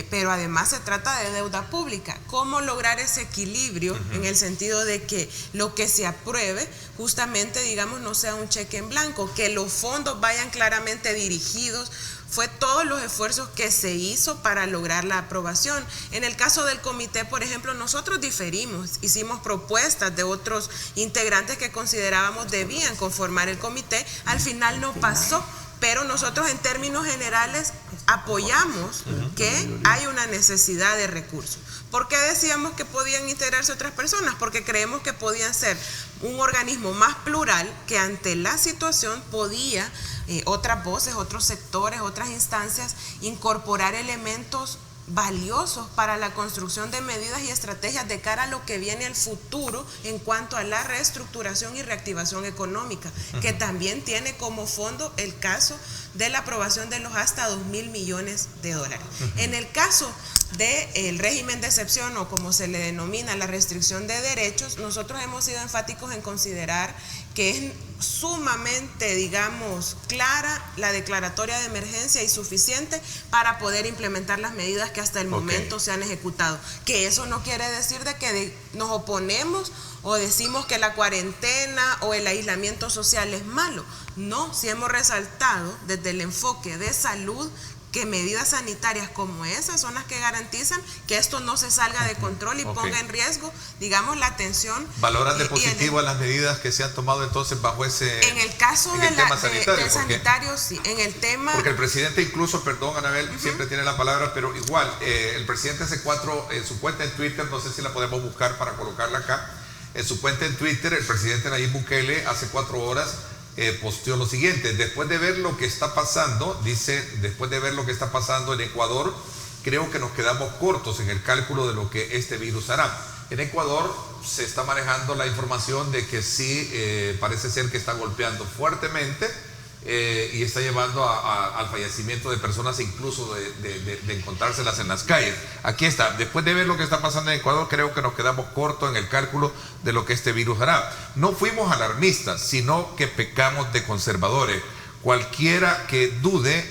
pero además se trata de deuda pública. ¿Cómo lograr ese equilibrio en el sentido de que lo que se apruebe justamente, digamos, no sea un cheque en blanco, que los fondos vayan claramente dirigidos? Fue todos los esfuerzos que se hizo para lograr la aprobación. En el caso del comité, por ejemplo, nosotros diferimos, hicimos propuestas de otros integrantes que considerábamos debían conformar el comité, al final no pasó. Pero nosotros en términos generales apoyamos que hay una necesidad de recursos. ¿Por qué decíamos que podían integrarse otras personas? Porque creemos que podían ser un organismo más plural, que ante la situación podía otras voces, otros sectores, otras instancias incorporar elementos valiosos para la construcción de medidas y estrategias de cara a lo que viene al futuro en cuanto a la reestructuración y reactivación económica, que también tiene como fondo el caso de la aprobación de los hasta 2.000 millones de dólares. En el caso del régimen de excepción, o como se le denomina la restricción de derechos, nosotros hemos sido enfáticos en considerar que es sumamente, digamos, clara la declaratoria de emergencia y suficiente para poder implementar las medidas que hasta el momento se han ejecutado. Que eso no quiere decir de que nos oponemos o decimos que la cuarentena o el aislamiento social es malo. No, sí hemos resaltado desde el enfoque de salud que medidas sanitarias como esas son las que garantizan que esto no se salga de control y ponga en riesgo, digamos, la atención. ¿Valoran de positivo las medidas que se han tomado entonces bajo ese en el caso en de el tema sanitario? del sanitario, sí. En el tema... Porque el presidente incluso, perdón, Anabel, siempre tiene la palabra, pero igual, el presidente hace en su cuenta en Twitter, no sé si la podemos buscar para colocarla acá, en su cuenta en Twitter, el presidente Nayib Bukele hace 4 horas posteó lo siguiente: después de ver lo que está pasando, dice, después de ver lo que está pasando en Ecuador, creo que nos quedamos cortos en el cálculo de lo que este virus hará. En Ecuador se está manejando la información de que sí, parece ser que está golpeando fuertemente y está llevando al fallecimiento de personas, incluso de encontrárselas en las calles. Aquí está: después de ver lo que está pasando en Ecuador, creo que nos quedamos cortos en el cálculo de lo que este virus hará. No fuimos alarmistas, sino que pecamos de conservadores. Cualquiera que dude,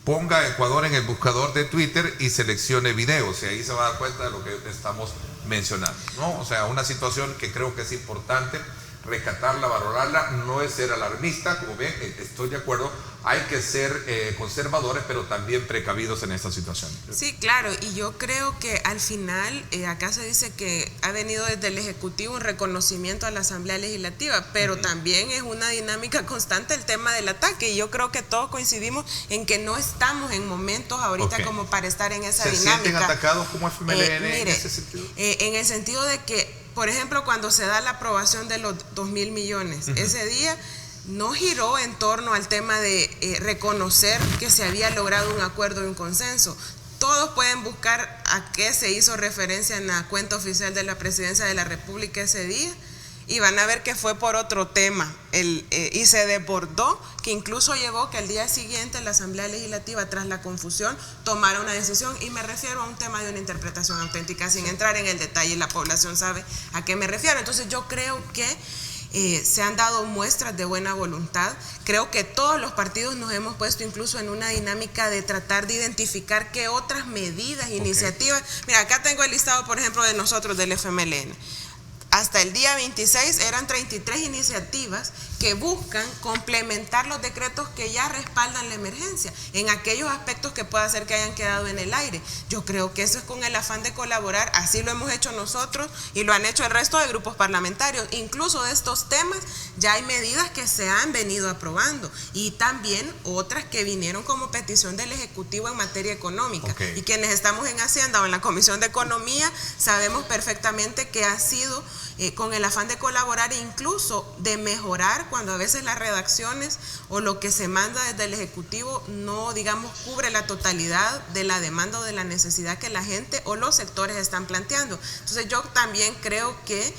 ponga a Ecuador en el buscador de Twitter y seleccione videos, y ahí se va a dar cuenta de lo que estamos mencionando, ¿no? O sea, una situación que creo que es importante rescatarla, valorarla. No es ser alarmista, como ven, estoy de acuerdo, hay que ser conservadores, pero también precavidos en esta situación. Sí, claro, y yo creo que al final, acá se dice que ha venido desde el Ejecutivo un reconocimiento a la Asamblea Legislativa, pero también es una dinámica constante el tema del ataque, y yo creo que todos coincidimos en que no estamos en momentos ahorita como para estar en esa dinámica. ¿Se sienten atacados como FMLN en ese sentido? En el sentido de que, por ejemplo, cuando se da la aprobación de los 2.000 millones, ese día no giró en torno al tema de reconocer que se había logrado un acuerdo y un consenso. Todos pueden buscar a qué se hizo referencia en la cuenta oficial de la Presidencia de la República ese día, y van a ver que fue por otro tema y se desbordó, que incluso llevó que al día siguiente la Asamblea Legislativa, tras la confusión, tomara una decisión, y me refiero a un tema de una interpretación auténtica, sin entrar en el detalle, la población sabe a qué me refiero. Entonces yo creo que se han dado muestras de buena voluntad. Creo que todos los partidos nos hemos puesto incluso en una dinámica de tratar de identificar qué otras medidas, iniciativas. Mira, acá tengo el listado, por ejemplo, de nosotros del FMLN. Hasta el día 26 eran 33 iniciativas que buscan complementar los decretos que ya respaldan la emergencia en aquellos aspectos que pueda ser que hayan quedado en el aire. Yo creo que eso es con el afán de colaborar, así lo hemos hecho nosotros y lo han hecho el resto de grupos parlamentarios. Incluso de estos temas ya hay medidas que se han venido aprobando, y también otras que vinieron como petición del Ejecutivo en materia económica. Y quienes estamos en Hacienda o en la Comisión de Economía sabemos perfectamente que ha sido con el afán de colaborar e incluso de mejorar cuando a veces las redacciones o lo que se manda desde el Ejecutivo no, digamos, cubre la totalidad de la demanda o de la necesidad que la gente o los sectores están planteando. Entonces yo también creo que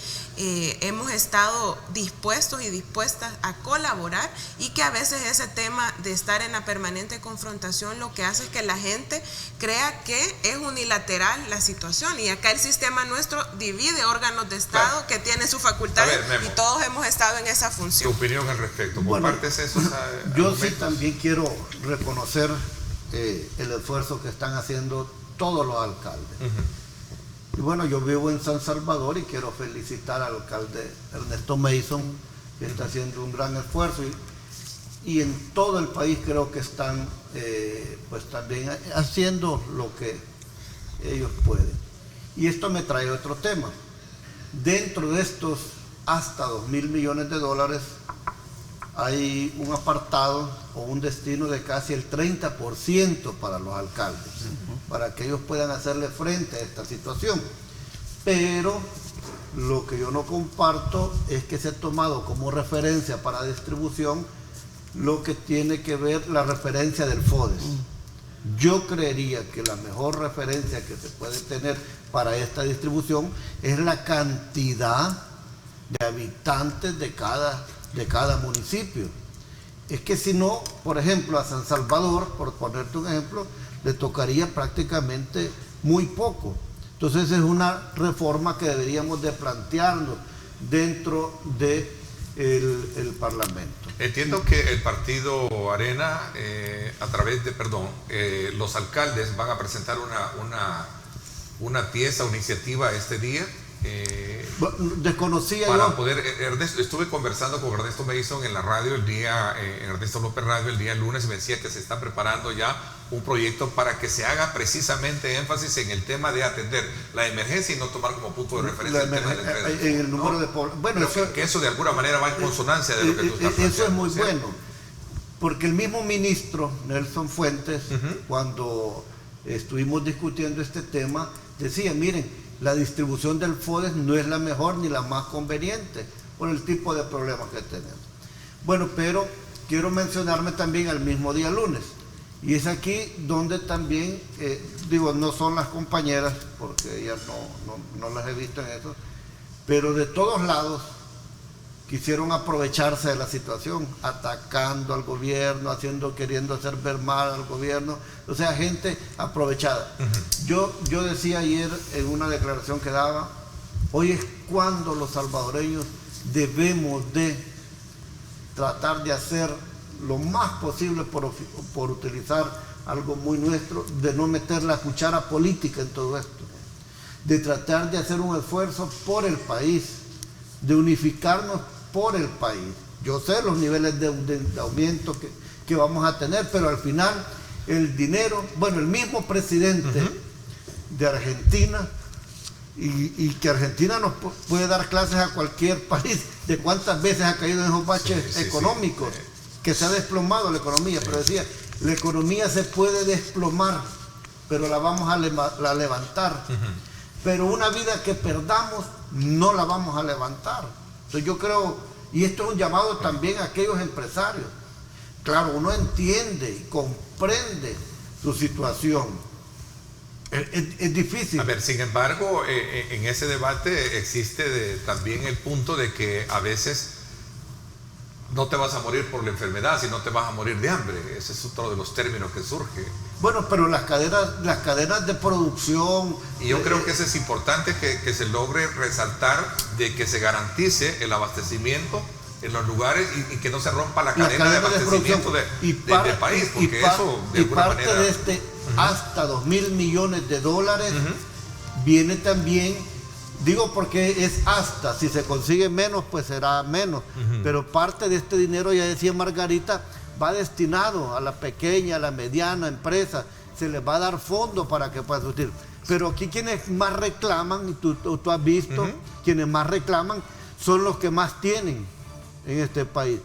hemos estado dispuestos y dispuestas a colaborar, y que a veces ese tema de estar en la permanente confrontación lo que hace es que la gente crea que es unilateral la situación, y acá el sistema nuestro divide órganos de Estado supuesto que tiene su facultad y todos hemos estado en esa ¿Tu función. opinión al respecto? Bueno, ¿Compartes esos yo argumentos? sí también quiero reconocer el esfuerzo que están haciendo todos los alcaldes. Y bueno, yo vivo en San Salvador y quiero felicitar al alcalde Ernesto Mason, que está haciendo un gran esfuerzo. Y en todo el país creo que están pues también haciendo lo que ellos pueden. Y esto me trae otro tema. Dentro de estos hasta $2.000 millones hay un apartado o un destino de casi el 30% para los alcaldes, para que ellos puedan hacerle frente a esta situación. Pero lo que yo no comparto es que se ha tomado como referencia para distribución lo que tiene que ver la referencia del FODES. Yo creería que la mejor referencia que se puede tener para esta distribución es la cantidad de habitantes de cada municipio. Es que si no, por ejemplo, a San Salvador, por ponerte un ejemplo, le tocaría prácticamente muy poco. Entonces es una reforma que deberíamos de plantearnos dentro de el Parlamento. Entiendo que el partido Arena, a través de, los alcaldes van a presentar una pieza o iniciativa este día. Desconocía para yo. poder, Ernesto, estuve conversando con Ernesto Mason en la radio Ernesto López Radio el día lunes, y me decía que se está preparando ya un proyecto para que se haga precisamente énfasis en el tema de atender la emergencia y no tomar como punto de referencia el tema del crédito. En el número de población. Bueno, que eso de alguna manera va en consonancia de lo que tú estás planteando. Eso es muy ¿cierto? bueno, porque el mismo ministro Nelson Fuentes, cuando estuvimos discutiendo este tema, decía, miren, la distribución del FODES no es la mejor ni la más conveniente por el tipo de problemas que tenemos. Bueno, pero quiero mencionarme también al mismo día lunes, y es aquí donde también, no son las compañeras, porque ellas no las he visto en eso, pero de todos lados quisieron aprovecharse de la situación, atacando al gobierno, queriendo hacer ver mal al gobierno, o sea, gente aprovechada. Yo decía ayer en una declaración que daba, hoy es cuando los salvadoreños debemos de tratar de hacer lo más posible por utilizar algo muy nuestro, de no meter la cuchara política en todo esto, de tratar de hacer un esfuerzo por el país, de unificarnos por el país. Yo sé los niveles de aumento que vamos a tener, pero al final el dinero, el mismo presidente de Argentina, y que Argentina nos puede dar clases a cualquier país de cuántas veces ha caído en esos baches económicos, que se ha desplomado la economía, pero decía, la economía se puede desplomar, pero la vamos a levantar. Pero una vida que perdamos, no la vamos a levantar. Entonces yo creo, y esto es un llamado también a aquellos empresarios. Claro, uno entiende y comprende su situación. Es difícil. A ver, sin embargo, en ese debate existe también el punto de que a veces no te vas a morir por la enfermedad, sino te vas a morir de hambre. Ese es otro de los términos que surge. Bueno, pero las cadenas de producción... Y yo creo que eso es importante, que se logre resaltar de que se garantice el abastecimiento en los lugares y que no se rompa la cadena de abastecimiento del país, porque eso de alguna manera... de este hasta $2.000 millones viene también, digo porque es hasta, si se consigue menos pues será menos, pero parte de este dinero, ya decía Margarita, va destinado a la pequeña, a la mediana empresa, se les va a dar fondos para que puedan surtir. Pero aquí quienes más reclaman, y tú has visto, quienes más reclaman son los que más tienen en este país.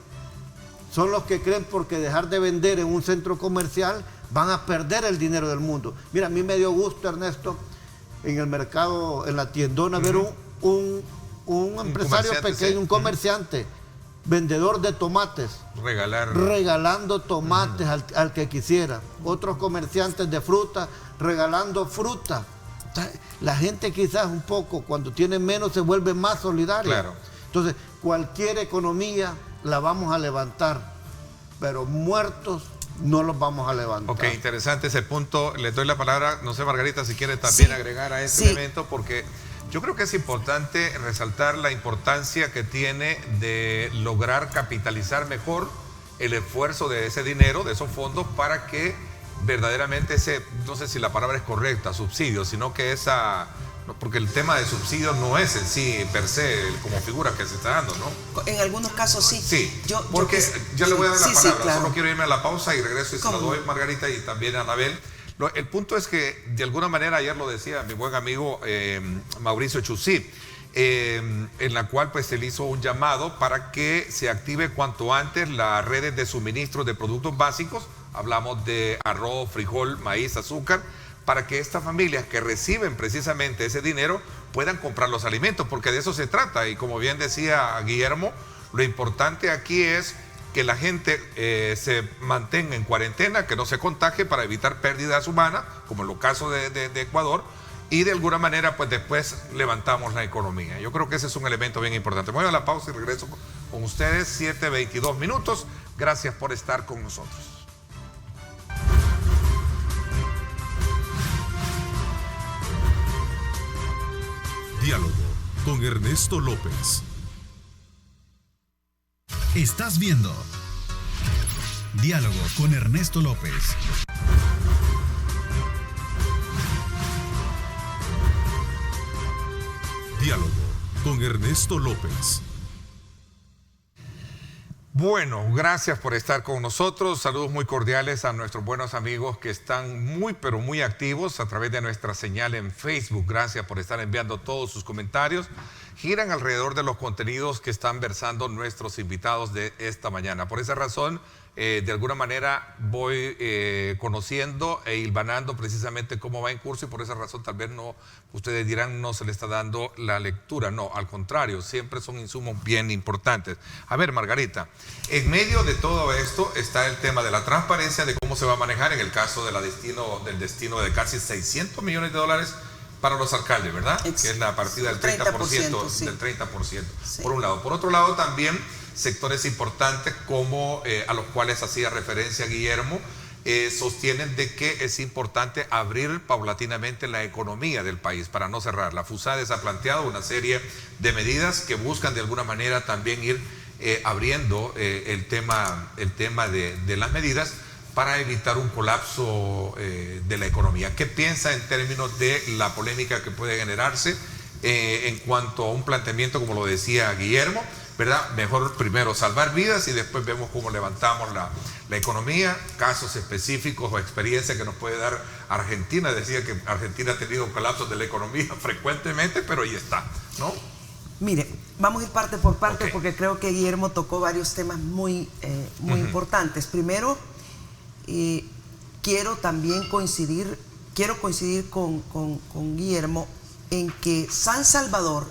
Son los que creen porque dejar de vender en un centro comercial van a perder el dinero del mundo. Mira, a mí me dio gusto, Ernesto, en el mercado, en la tiendona, ver un empresario pequeño, un comerciante, vendedor de tomates, regalando tomates al que quisiera. Otros comerciantes de fruta regalando fruta. O sea, la gente quizás un poco, cuando tiene menos, se vuelve más solidaria. Claro. Entonces, cualquier economía la vamos a levantar, pero muertos no los vamos a levantar. Ok, interesante ese punto. Les doy la palabra, no sé, Margarita, si quiere también agregar a este elemento, porque Yo creo que es importante resaltar la importancia que tiene de lograr capitalizar mejor el esfuerzo de ese dinero, de esos fondos, para que verdaderamente ese, no sé si la palabra es correcta, subsidio, sino que porque el tema de subsidio no es en sí per se como figura que se está dando, ¿no? En algunos casos sí. Sí, ya le voy a dar la palabra, sí, claro. Solo quiero irme a la pausa y regreso y se la doy, Margarita, y también a Anabel. El punto es que, de alguna manera, ayer lo decía mi buen amigo Mauricio Chusí, en la cual pues él hizo un llamado para que se active cuanto antes las redes de suministro de productos básicos, hablamos de arroz, frijol, maíz, azúcar, para que estas familias que reciben precisamente ese dinero puedan comprar los alimentos, porque de eso se trata. Y como bien decía Guillermo, lo importante aquí es que la gente se mantenga en cuarentena, que no se contagie para evitar pérdidas humanas, como en el caso de Ecuador, y de alguna manera pues después levantamos la economía. Yo creo que ese es un elemento bien importante. Voy a la pausa y regreso con ustedes, 7:22 minutos. Gracias por estar con nosotros. Diálogo con Ernesto López. Estás viendo Diálogo con Ernesto López. Diálogo con Ernesto López. Bueno, gracias por estar con nosotros. Saludos muy cordiales a nuestros buenos amigos que están muy, pero muy activos a través de nuestra señal en Facebook. Gracias por estar enviando todos sus comentarios. Giran alrededor de los contenidos que están versando nuestros invitados de esta mañana. Por esa razón, de alguna manera voy conociendo e hilvanando precisamente cómo va en curso, y por esa razón tal vez no, ustedes dirán, no se le está dando la lectura. No, al contrario, siempre son insumos bien importantes. A ver, Margarita, en medio de todo esto está el tema de la transparencia de cómo se va a manejar en el caso de del destino de casi 600 millones de dólares para los alcaldes, ¿verdad? Que es la partida del 30%, sí. del 30%, Sí. por un lado. Por otro lado, también sectores importantes como a los cuales hacía referencia Guillermo, sostienen de que es importante abrir paulatinamente la economía del país para no cerrar. La FUSADES ha planteado una serie de medidas que buscan de alguna manera también ir abriendo el tema de las medidas para evitar un colapso de la economía. ¿Qué piensa en términos de la polémica que puede generarse en cuanto a un planteamiento, como lo decía Guillermo, ¿verdad? Mejor primero salvar vidas y después vemos cómo levantamos la economía, casos específicos o experiencias que nos puede dar Argentina? Decía que Argentina ha tenido colapsos de la economía frecuentemente, pero ahí está, ¿no? Mire, vamos a ir parte por parte, Okay. porque creo que Guillermo tocó varios temas muy importantes. Primero, quiero coincidir con Guillermo en que San Salvador,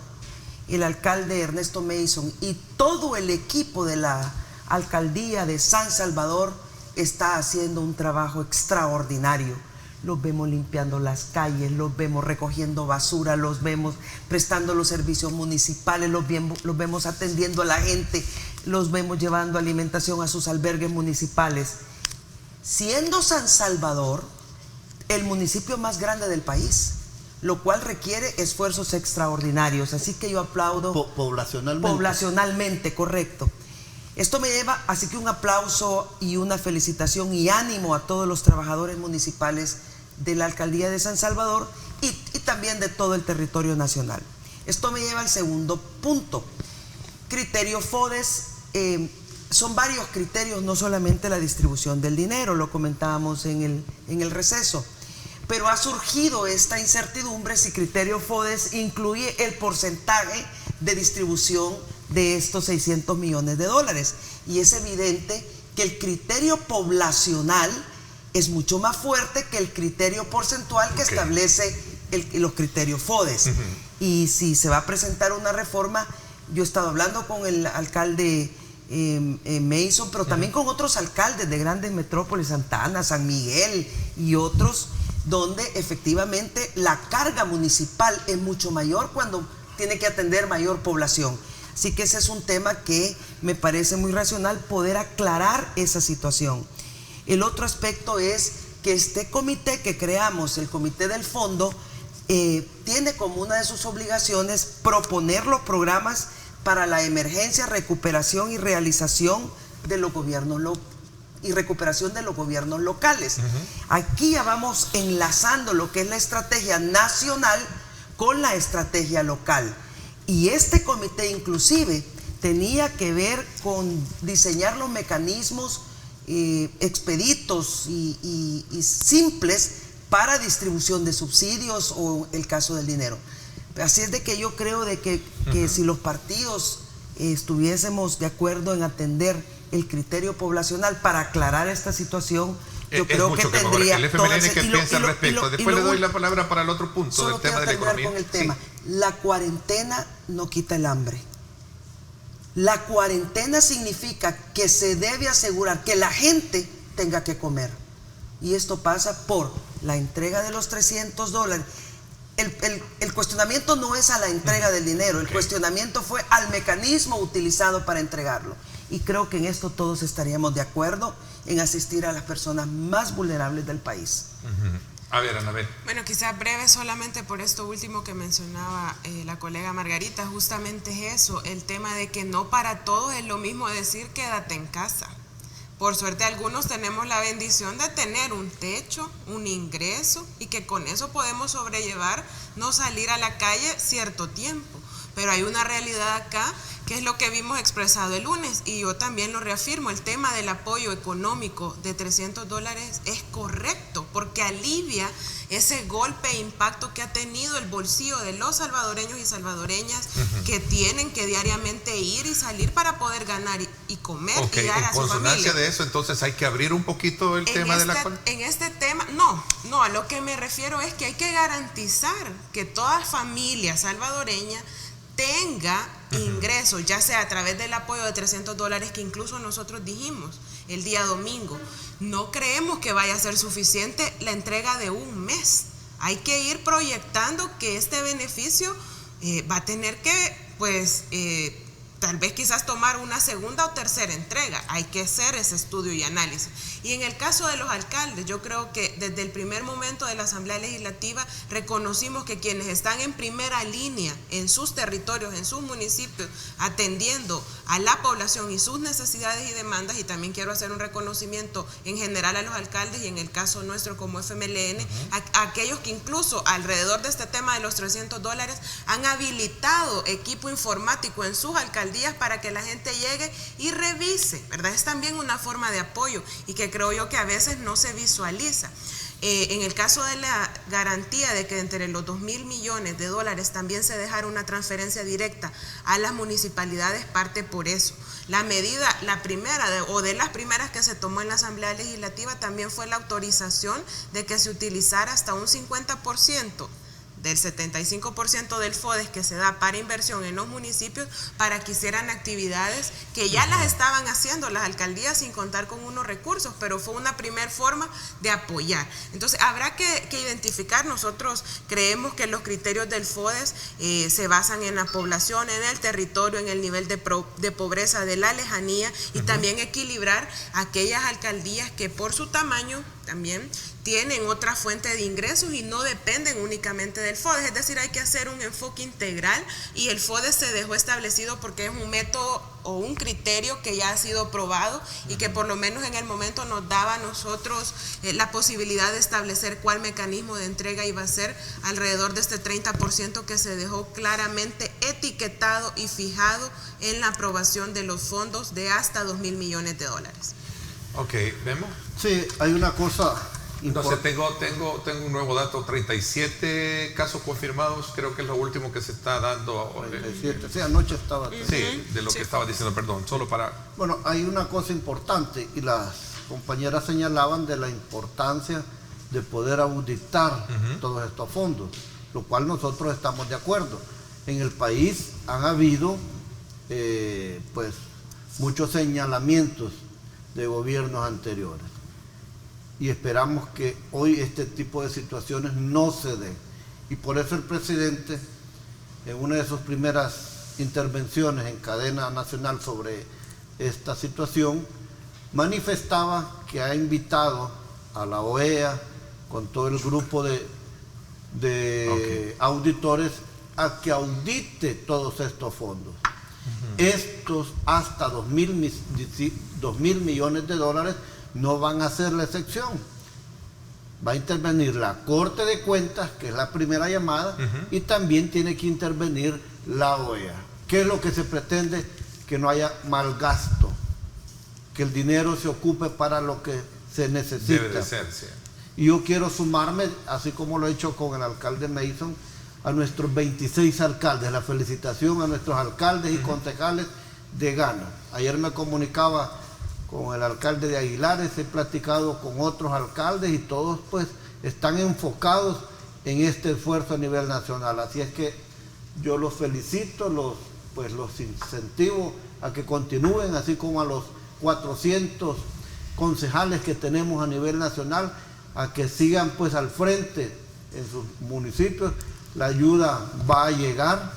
el alcalde Ernesto Mason y todo el equipo de la alcaldía de San Salvador está haciendo un trabajo extraordinario. Los vemos limpiando las calles, los vemos recogiendo basura, los vemos prestando los servicios municipales, los vemos atendiendo a la gente, los vemos llevando alimentación a sus albergues municipales. Siendo San Salvador el municipio más grande del país, lo cual requiere esfuerzos extraordinarios. Así que yo aplaudo. Poblacionalmente. Poblacionalmente, correcto. Esto me lleva, así que un aplauso y una felicitación y ánimo a todos los trabajadores municipales de la alcaldía de San Salvador y también de todo el territorio nacional. Esto me lleva al segundo punto. Criterio FODES. Son varios criterios, no solamente la distribución del dinero, lo comentábamos en el receso. Pero ha surgido esta incertidumbre si criterio FODES incluye el porcentaje de distribución de estos 600 millones de dólares. Y es evidente que el criterio poblacional es mucho más fuerte que el criterio porcentual que establece los criterios FODES. Y si se va a presentar una reforma, yo he estado hablando con el alcalde Mason, pero también con otros alcaldes de grandes metrópolis, Santa Ana, San Miguel y otros, donde efectivamente la carga municipal es mucho mayor cuando tiene que atender mayor población. Así que ese es un tema que me parece muy racional poder aclarar esa situación. El otro aspecto es que este comité que creamos, el comité del fondo, tiene como una de sus obligaciones proponer los programas para la emergencia, recuperación y realización de los gobiernos locales. Aquí ya vamos enlazando lo que es la estrategia nacional con la estrategia local. Y este comité inclusive tenía que ver con diseñar los mecanismos expeditos y simples para distribución de subsidios o el caso del dinero. Así es de que yo creo de que si los partidos estuviésemos de acuerdo en atender el criterio poblacional para aclarar esta situación, yo creo que tendría... El FMLN, ¿qué piensa al respecto? Después le doy la palabra para el otro punto del tema de la economía. Con el tema. La cuarentena no quita el hambre. La cuarentena significa que se debe asegurar que la gente tenga que comer. Y esto pasa por la entrega de los $300. El cuestionamiento no es a la entrega del dinero, el cuestionamiento fue al mecanismo utilizado para entregarlo. Y creo que en esto todos estaríamos de acuerdo en asistir a las personas más vulnerables del país. A ver, Anabel. Bueno, quizás breve solamente por esto último que mencionaba la colega Margarita, justamente es eso, el tema de que no para todos es lo mismo decir quédate en casa. Por suerte algunos tenemos la bendición de tener un techo, un ingreso y que con eso podemos sobrellevar, no salir a la calle cierto tiempo. Pero hay una realidad acá que es lo que vimos expresado el lunes y yo también lo reafirmo, el tema del apoyo económico de $300 es correcto porque alivia ese golpe e impacto que ha tenido el bolsillo de los salvadoreños y salvadoreñas que tienen que diariamente ir y salir para poder ganar y comer y dar a su familia. En consonancia de eso, entonces hay que abrir un poquito el tema de la... En este tema, no, a lo que me refiero es que hay que garantizar que toda familia salvadoreña tenga ingresos, ya sea a través del apoyo de $300 que incluso nosotros dijimos el día domingo. No creemos que vaya a ser suficiente la entrega de un mes. Hay que ir proyectando que este beneficio va a tener que, tal vez quizás tomar una segunda o tercera entrega. Hay que hacer ese estudio y análisis. Y en el caso de los alcaldes, yo creo que desde el primer momento de la Asamblea Legislativa reconocimos que quienes están en primera línea en sus territorios, en sus municipios, atendiendo a la población y sus necesidades y demandas, y también quiero hacer un reconocimiento en general a los alcaldes y en el caso nuestro como FMLN, a aquellos que incluso alrededor de este tema de los $300 han habilitado equipo informático en sus alcaldías para que la gente llegue y revise, ¿verdad? Es también una forma de apoyo y que creo yo que a veces no se visualiza. En el caso de la garantía de que entre los $2.000 millones también se dejara una transferencia directa a las municipalidades, parte por eso. La medida, la primera de las primeras que se tomó en la Asamblea Legislativa también fue la autorización de que se utilizara hasta un 50% del 75% del FODES que se da para inversión en los municipios para que hicieran actividades que ya las estaban haciendo las alcaldías sin contar con unos recursos, pero fue una primera forma de apoyar. Entonces habrá que identificar, nosotros creemos que los criterios del FODES se basan en la población, en el territorio, en el nivel de pobreza, de la lejanía y también equilibrar aquellas alcaldías que por su tamaño también tienen otra fuente de ingresos y no dependen únicamente del FODES, es decir, hay que hacer un enfoque integral y el FODES se dejó establecido porque es un método o un criterio que ya ha sido probado y que por lo menos en el momento nos daba a nosotros la posibilidad de establecer cuál mecanismo de entrega iba a ser alrededor de este 30% que se dejó claramente etiquetado y fijado en la aprobación de los fondos de hasta $2.000 millones. Ok, ¿vemos? Sí, hay una cosa... Entonces tengo un nuevo dato, 37 casos confirmados, creo que es lo último que se está dando. 37, sí, anoche estaba... Sí, de lo que estaba diciendo, perdón, solo para... Bueno, hay una cosa importante y las compañeras señalaban de la importancia de poder auditar todos estos fondos, lo cual nosotros estamos de acuerdo. En el país han habido muchos señalamientos de gobiernos anteriores. Y esperamos que hoy este tipo de situaciones no se den. Y por eso el presidente, en una de sus primeras intervenciones en cadena nacional sobre esta situación, manifestaba que ha invitado a la OEA, con todo el grupo de de auditores a que audite todos estos fondos. Estos hasta 2.000 millones de dólares no van a ser la excepción. Va a intervenir la Corte de Cuentas, que es la primera llamada, y también tiene que intervenir la OEA. ¿Qué es lo que se pretende? Que no haya mal gasto, que el dinero se ocupe para lo que se necesita. Debe de ser, sí. Y yo quiero sumarme, así como lo he hecho con el alcalde Mason, a nuestros 26 alcaldes. La felicitación a nuestros alcaldes y concejales de Gana. Ayer me comunicaba con el alcalde de Aguilares, he platicado con otros alcaldes y todos pues están enfocados en este esfuerzo a nivel nacional. Así es que yo los felicito, los incentivo a que continúen, así como a los 400 concejales que tenemos a nivel nacional, a que sigan pues al frente en sus municipios. La ayuda va a llegar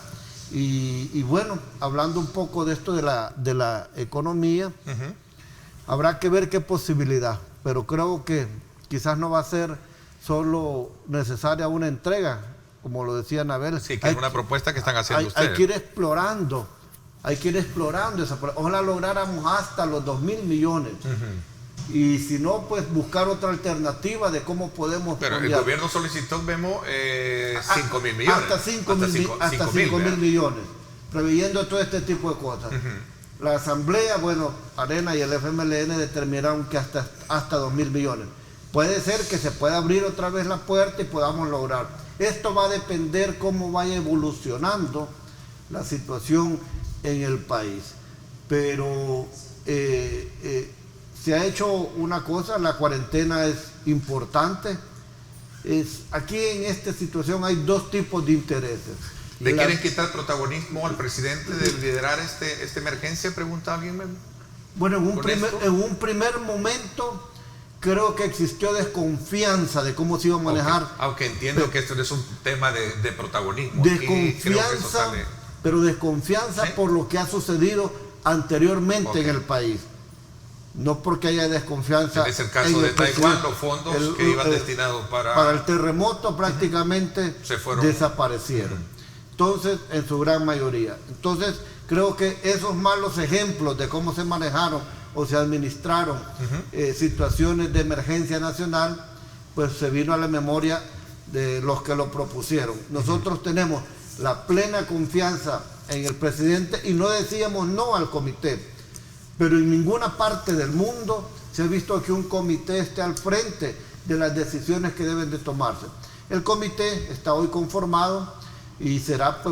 y bueno, hablando un poco de esto de la economía, habrá que ver qué posibilidad, pero creo que quizás no va a ser solo necesaria una entrega, como lo decía Anabel. Sí, que es una propuesta que están haciendo ustedes. Hay que ir explorando esa. Ojalá lográramos hasta los 2.000 millones. Y si no, pues buscar otra alternativa de cómo podemos... Pero cambiar. el gobierno solicitó, vemos, 5.000 millones. Hasta 5.000 millones, preveyendo todo este tipo de cosas. La Asamblea, bueno, Arena y el FMLN determinaron que hasta 2.000 millones. Puede ser que se pueda abrir otra vez la puerta y podamos lograr. Esto va a depender cómo vaya evolucionando la situación en el país. Pero se ha hecho una cosa, la cuarentena es importante. Aquí en esta situación hay dos tipos de intereses. ¿Le quieren quitar protagonismo al presidente de liderar esta emergencia? Pregunta alguien. Bueno, en un primer momento creo que existió desconfianza de cómo se iba a manejar. Aunque entiendo que esto no es un tema de protagonismo. Desconfianza, pero desconfianza por lo que ha sucedido anteriormente en el país. No porque haya desconfianza. Es el caso de Taiwán, los fondos que iban destinados para el terremoto prácticamente desaparecieron. Entonces, en su gran mayoría. Entonces, creo que esos malos ejemplos de cómo se manejaron o se administraron situaciones de emergencia nacional, pues se vino a la memoria de los que lo propusieron. Nosotros tenemos la plena confianza en el presidente y no decíamos no al comité. Pero en ninguna parte del mundo se ha visto que un comité esté al frente de las decisiones que deben de tomarse. El comité está hoy conformado y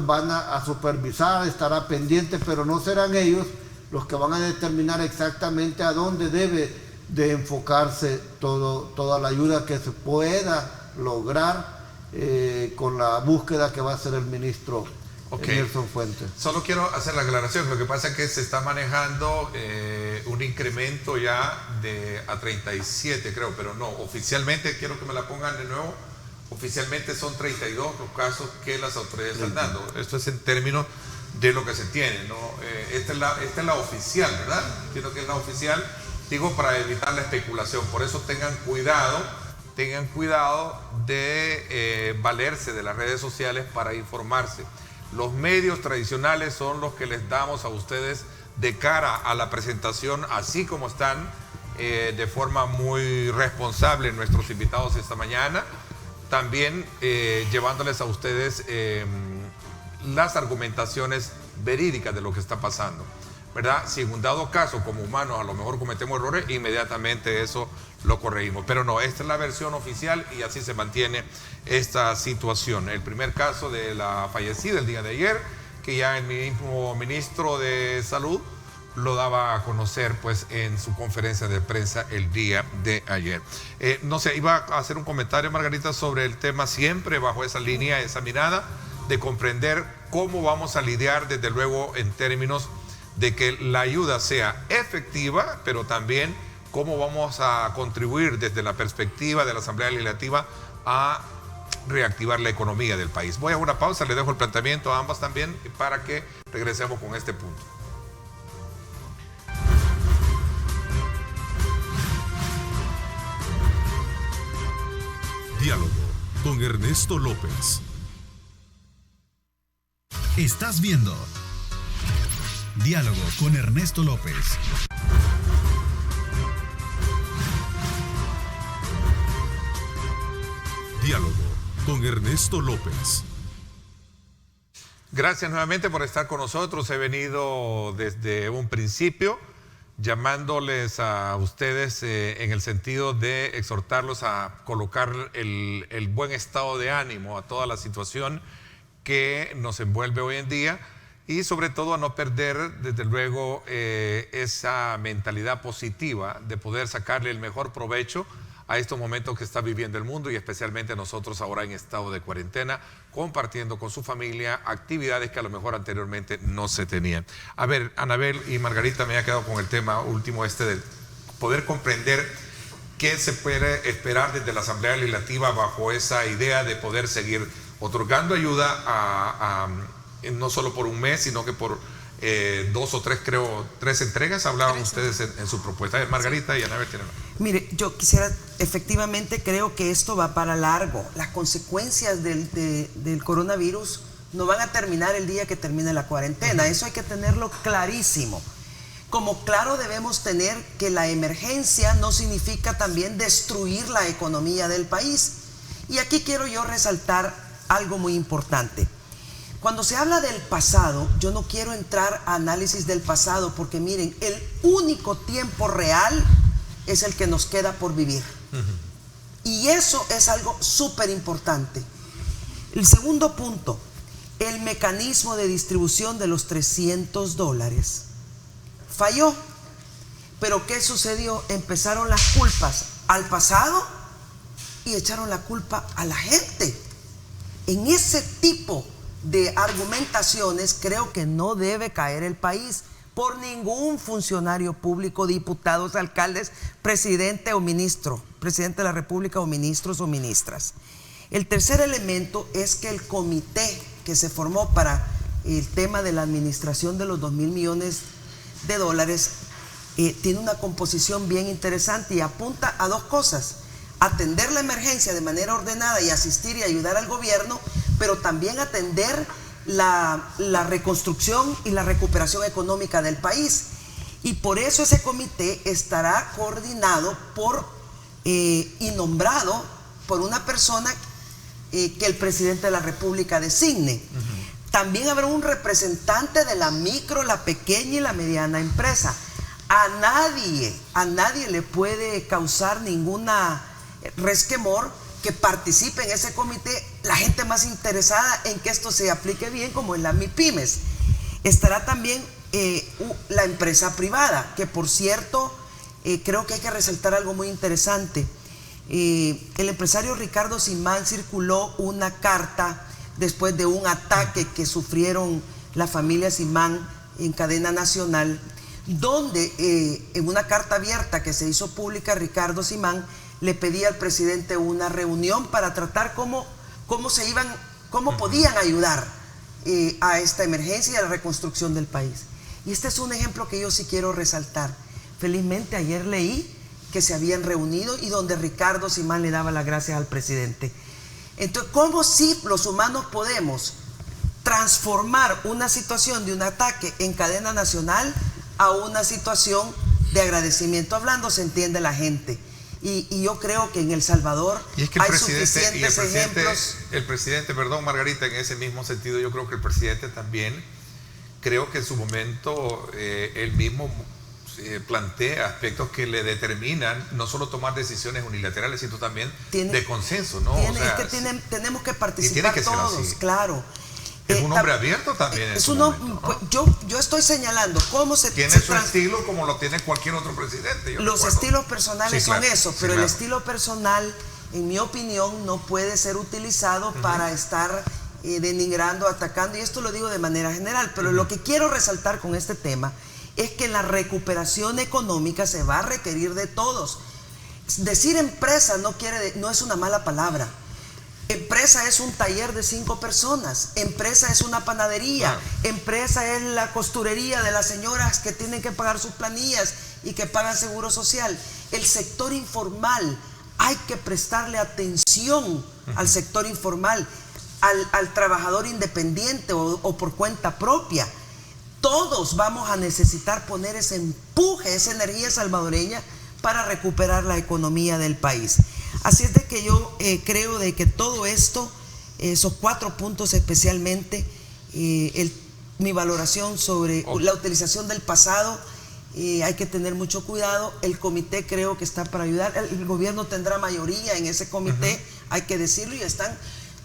van a supervisar, estará pendiente, pero no serán ellos los que van a determinar exactamente a dónde debe de enfocarse toda la ayuda que se pueda lograr con la búsqueda que va a hacer el ministro Nelson Fuentes. Solo quiero hacer la aclaración. Lo que pasa es que se está manejando un incremento ya a 37, creo, pero no, oficialmente, quiero que me la pongan de nuevo, oficialmente son 32 los casos que las autoridades están dando. Esto es en términos de lo que se tiene, ¿no? Esta es la oficial, ¿verdad? Entiendo que es la oficial, digo, para evitar la especulación. Por eso tengan cuidado de valerse de las redes sociales para informarse. Los medios tradicionales son los que les damos a ustedes de cara a la presentación, así como están, de forma muy responsable nuestros invitados esta mañana, también llevándoles a ustedes las argumentaciones verídicas de lo que está pasando, ¿verdad? Si en un dado caso, como humanos, a lo mejor cometemos errores, inmediatamente eso lo corregimos. Pero no, esta es la versión oficial y así se mantiene esta situación. El primer caso de la fallecida el día de ayer, que ya el mismo ministro de Salud lo daba a conocer pues en su conferencia de prensa el día de ayer. No sé, iba a hacer un comentario, Margarita, sobre el tema, siempre bajo esa línea, esa mirada de comprender cómo vamos a lidiar, desde luego, en términos de que la ayuda sea efectiva, pero también cómo vamos a contribuir desde la perspectiva de la Asamblea Legislativa a reactivar la economía del país. Voy a una pausa, le dejo el planteamiento a ambas también para que regresemos con este punto. Diálogo con Ernesto López. Estás viendo Diálogo con Ernesto López. Diálogo con Ernesto López. Gracias nuevamente por estar con nosotros. He venido desde un principio llamándoles a ustedes en el sentido de exhortarlos a colocar el buen estado de ánimo a toda la situación que nos envuelve hoy en día y sobre todo a no perder desde luego esa mentalidad positiva de poder sacarle el mejor provecho a estos momentos que está viviendo el mundo y especialmente nosotros ahora en estado de cuarentena, compartiendo con su familia actividades que a lo mejor anteriormente no se tenían. A ver, Anabel y Margarita, me ha quedado con el tema último de poder comprender qué se puede esperar desde la Asamblea Legislativa bajo esa idea de poder seguir otorgando ayuda no solo por un mes, sino que por 2 o 3, creo, 3 entregas, hablaban ustedes en su propuesta. A ver, Margarita y Anabel tienen... Mire, yo quisiera, efectivamente creo que esto va para largo. Las consecuencias del coronavirus no van a terminar el día que termine la cuarentena. Eso hay que tenerlo clarísimo. Como claro debemos tener que la emergencia no significa también destruir la economía del país. Y aquí quiero yo resaltar algo muy importante. Cuando se habla del pasado, yo no quiero entrar a análisis del pasado porque miren, el único tiempo real es el que nos queda por vivir. Y eso es algo súper importante. El segundo punto, el mecanismo de distribución de los $300 falló. Pero ¿qué sucedió? Empezaron las culpas al pasado y echaron la culpa a la gente. En ese tipo de argumentaciones creo que no debe caer el país por ningún funcionario público, diputados, alcaldes, presidente o ministro, presidente de la República o ministros o ministras. El tercer elemento es que el comité que se formó para el tema de la administración de los $2.000 millones tiene una composición bien interesante y apunta a 2 cosas: atender la emergencia de manera ordenada y asistir y ayudar al gobierno, pero también atender la reconstrucción y la recuperación económica del país. Y por eso ese comité estará coordinado y nombrado por una persona que el presidente de la República designe. También habrá un representante de la micro, la pequeña y la mediana empresa. A nadie le puede causar ninguna resquemor que participe en ese comité la gente más interesada en que esto se aplique bien, como en las MIPYMES. Estará también la empresa privada, que por cierto creo que hay que resaltar algo muy interesante. El empresario Ricardo Simán circuló una carta después de un ataque que sufrieron la familia Simán en cadena nacional, donde en una carta abierta que se hizo pública, Ricardo Simán le pedía al presidente una reunión para tratar cómo podían ayudar a esta emergencia y a la reconstrucción del país. Y este es un ejemplo que yo sí quiero resaltar. Felizmente ayer leí que se habían reunido y donde Ricardo Simán le daba las gracias al presidente. Entonces, ¿cómo si los humanos podemos transformar una situación de un ataque en cadena nacional a una situación de agradecimiento? Hablando se entiende la gente. Y yo creo que en El Salvador hay suficientes ejemplos. El presidente, perdón Margarita, en ese mismo sentido yo creo que el presidente también, creo que en su momento él mismo plantea aspectos que le determinan no solo tomar decisiones unilaterales, sino también de consenso, ¿no? Tenemos que participar todos, claro. Es un hombre abierto también. Yo estoy señalando cómo se tiene su estilo como lo tiene cualquier otro presidente. Los estilos personales son eso, pero el estilo personal, en mi opinión, no puede ser utilizado para estar denigrando, atacando, y esto lo digo de manera general, pero lo que quiero resaltar con este tema es que la recuperación económica se va a requerir de todos. Decir empresa no es una mala palabra. Empresa es un taller de 5 personas, empresa es una panadería, empresa es la costurería de las señoras que tienen que pagar sus planillas y que pagan seguro social. El sector informal hay que prestarle atención al sector informal, al trabajador independiente o por cuenta propia. Todos vamos a necesitar poner ese empuje, esa energía salvadoreña para recuperar la economía del país. Así es de que yo creo de que todo esto, esos 4 puntos especialmente, mi valoración sobre la utilización del pasado, hay que tener mucho cuidado. El comité creo que está para ayudar. El gobierno tendrá mayoría en ese comité, hay que decirlo, y están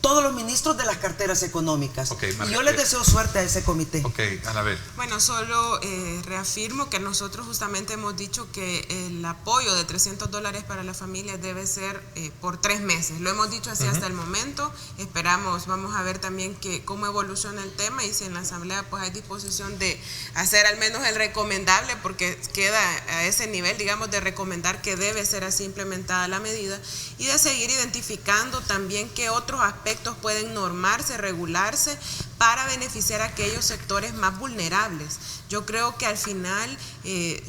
todos los ministros de las carteras económicas. Y yo les deseo suerte a ese comité. Anabel. Bueno, solo reafirmo que nosotros justamente hemos dicho que el apoyo de $300 para las familias debe ser por 3 meses. Lo hemos dicho así hasta el momento. Esperamos, vamos a ver también cómo evoluciona el tema y si en la Asamblea pues hay disposición de hacer al menos el recomendable, porque queda a ese nivel, digamos, de recomendar que debe ser así implementada la medida, y de seguir identificando también qué otros aspectos pueden normarse, regularse para beneficiar a aquellos sectores más vulnerables. Yo creo que al final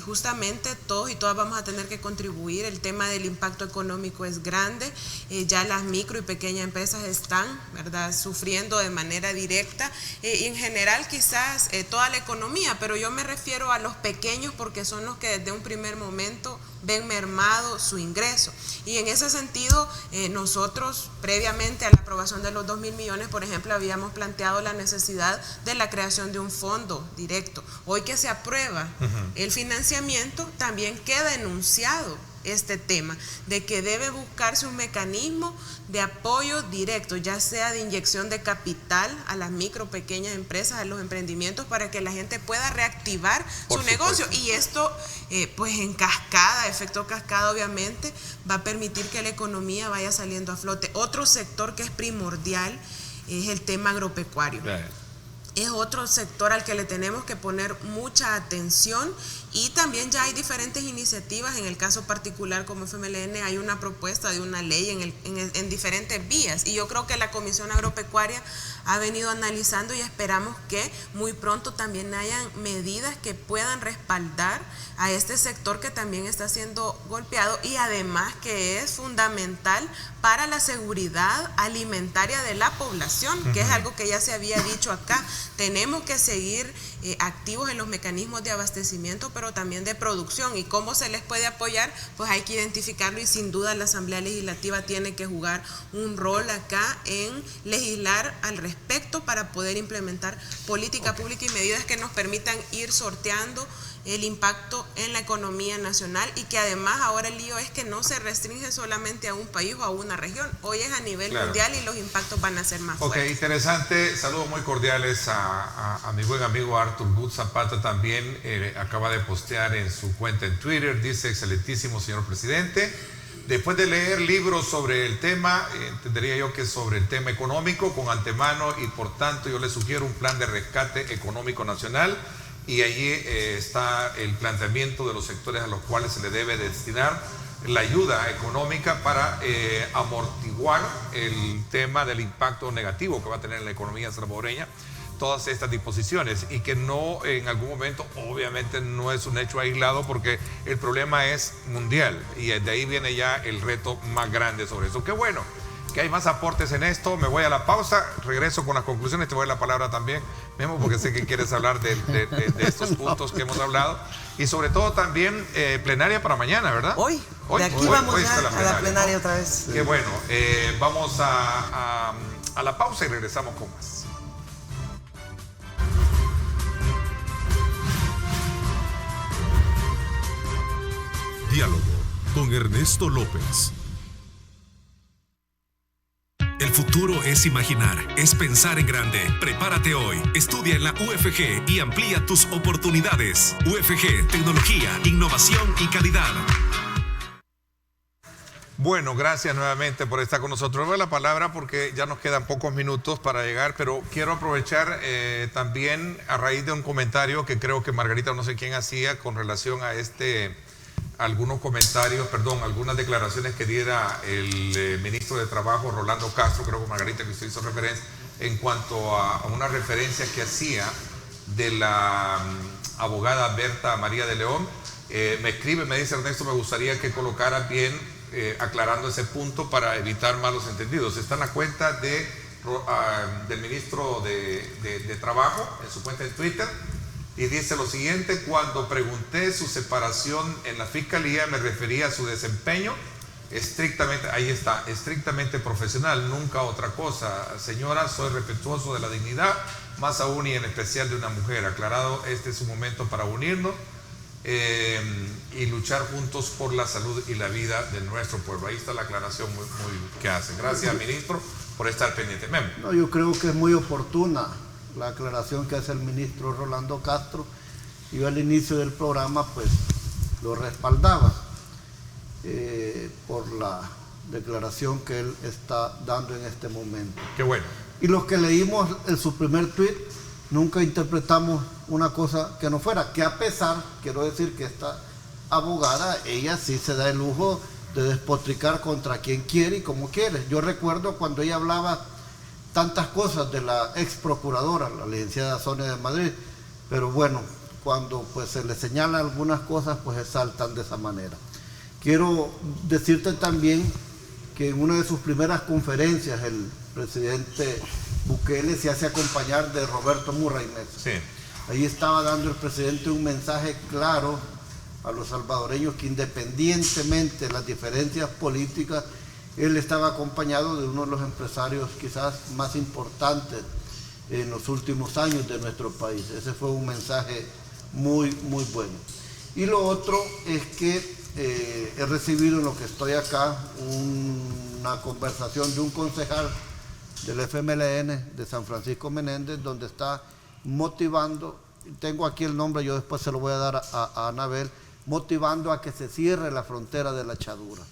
justamente todos y todas vamos a tener que contribuir. El tema del impacto económico es grande, ya las micro y pequeñas empresas están, ¿verdad?, sufriendo de manera directa, y en general quizás toda la economía, pero yo me refiero a los pequeños porque son los que desde un primer momento ven mermado su ingreso. Y en ese sentido, nosotros previamente a la aprobación de los 2.000 millones, por ejemplo, habíamos planteado la necesidad de la creación de un fondo directo. Hoy que se aprueba el financiamiento, también queda enunciado este tema de que debe buscarse un mecanismo de apoyo directo, ya sea de inyección de capital a las micro, pequeñas empresas, a los emprendimientos, para que la gente pueda reactivar su negocio. Y esto, pues en cascada, efecto cascada, obviamente, va a permitir que la economía vaya saliendo a flote. Otro sector que es primordial es el tema agropecuario. Es otro sector al que le tenemos que poner mucha atención, y también ya hay diferentes iniciativas. En el caso particular como FMLN hay una propuesta de una ley en diferentes vías, y yo creo que la Comisión Agropecuaria ha venido analizando y esperamos que muy pronto también hayan medidas que puedan respaldar a este sector que también está siendo golpeado, y además que es fundamental para la seguridad alimentaria de la población, que es algo que ya se había dicho acá. Tenemos que seguir activos en los mecanismos de abastecimiento, pero también de producción. ¿Y cómo se les puede apoyar? Pues hay que identificarlo, y sin duda la Asamblea Legislativa tiene que jugar un rol acá en legislar al respecto para poder implementar política pública y medidas que nos permitan ir sorteando el impacto en la economía nacional, y que además ahora el lío es que no se restringe solamente a un país o a una región, hoy es a nivel mundial y los impactos van a ser más fuertes. Interesante. Saludos muy cordiales a mi buen amigo Arthur Gut Zapata también, acaba de postear en su cuenta en Twitter, dice: excelentísimo señor presidente, después de leer libros sobre el tema, entendería yo que sobre el tema económico con antemano, y por tanto yo le sugiero un plan de rescate económico nacional. Y allí está el planteamiento de los sectores a los cuales se le debe destinar la ayuda económica para amortiguar el tema del impacto negativo que va a tener en la economía salvadoreña todas estas disposiciones, y que no en algún momento, obviamente no es un hecho aislado, porque el problema es mundial y de ahí viene ya el reto más grande sobre eso. Qué bueno que hay más aportes en esto. Me voy a la pausa, regreso con las conclusiones, te voy a la palabra también, Memo, porque sé que quieres hablar de estos puntos que hemos hablado, y sobre todo también plenaria para mañana, ¿verdad? Hoy de aquí vamos ya a la plenaria, ¿no? Otra vez. Qué bueno. Vamos a la pausa y regresamos con más. Diálogo con Ernesto López. El futuro es imaginar, es pensar en grande. Prepárate hoy. Estudia en la UFG y amplía tus oportunidades. UFG, tecnología, innovación y calidad. Bueno, gracias nuevamente por estar con nosotros. Le doy la palabra porque ya nos quedan pocos minutos para llegar, pero quiero aprovechar también a raíz de un comentario que creo que Margarita, no sé quién hacía, con relación a algunas declaraciones que diera el ministro de Trabajo, Rolando Castro, creo que Margarita, que usted hizo referencia, en cuanto a una referencia que hacía de la abogada Berta María de León. Me escribe, me dice: Ernesto, me gustaría que colocara bien aclarando ese punto para evitar malos entendidos. Está en la cuenta del ministro de Trabajo, en su cuenta en Twitter, y dice lo siguiente: cuando pregunté su separación en la fiscalía me refería a su desempeño estrictamente, ahí está, estrictamente profesional, nunca otra cosa. Señora, soy respetuoso de la dignidad, más aún y en especial de una mujer. Aclarado, este es un momento para unirnos y luchar juntos por la salud y la vida de nuestro pueblo. Ahí está la aclaración muy que hacen. Gracias, ministro, por estar pendiente. Memo. No, yo creo que es muy oportuna la aclaración que hace el ministro Rolando Castro. Yo al inicio del programa pues lo respaldaba por la declaración que él está dando en este momento. Qué bueno. Y los que leímos en su primer tuit nunca interpretamos una cosa que no fuera, que a pesar, quiero decir que esta abogada, ella sí se da el lujo de despotricar contra quien quiere y como quiere. Yo recuerdo cuando ella hablaba tantas cosas de la ex procuradora, la licenciada Sonia de Madrid, pero bueno, cuando pues se le señalan algunas cosas, pues se saltan de esa manera. Quiero decirte también que en una de sus primeras conferencias el presidente Bukele se hace acompañar de Roberto Murray Mesa. Sí. Ahí estaba dando el presidente un mensaje claro a los salvadoreños que independientemente de las diferencias políticas, él estaba acompañado de uno de los empresarios quizás más importantes en los últimos años de nuestro país. Ese fue un mensaje muy bueno. Y lo otro es que he recibido en lo que estoy acá una conversación de un concejal del FMLN de San Francisco Menéndez, donde está motivando, tengo aquí el nombre, yo después se lo voy a dar a Anabel, motivando a que se cierre la frontera de la Echadura.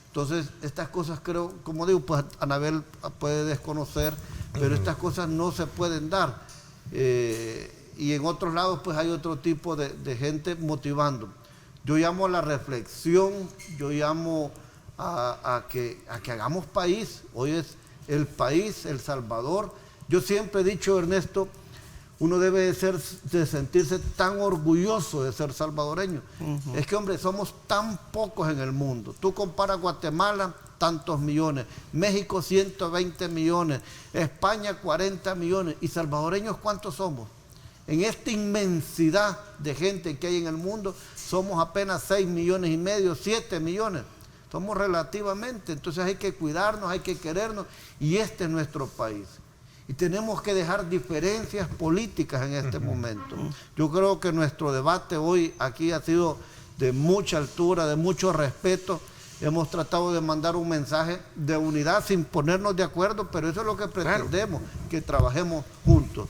Entonces, estas cosas creo, como digo, pues Anabel puede desconocer, pero estas cosas no se pueden dar. Y en otros lados, pues hay otro tipo de gente motivando. Yo llamo a la reflexión, yo llamo a que hagamos país. Hoy es el país, El Salvador. Yo siempre he dicho, Ernesto, uno debe de sentirse tan orgulloso de ser salvadoreño. Es que, hombre, somos tan pocos en el mundo. Tú comparas Guatemala, tantos millones, México 120 millones, España 40 millones, y salvadoreños, ¿cuántos somos? En esta inmensidad de gente que hay en el mundo, somos apenas 6 millones y medio, 7 millones. Somos relativamente, entonces hay que cuidarnos, hay que querernos, y este es nuestro país. Y tenemos que dejar diferencias políticas en este momento. Yo creo que nuestro debate hoy aquí ha sido de mucha altura, de mucho respeto. Hemos tratado de mandar un mensaje de unidad sin ponernos de acuerdo, pero eso es lo que pretendemos, que trabajemos juntos.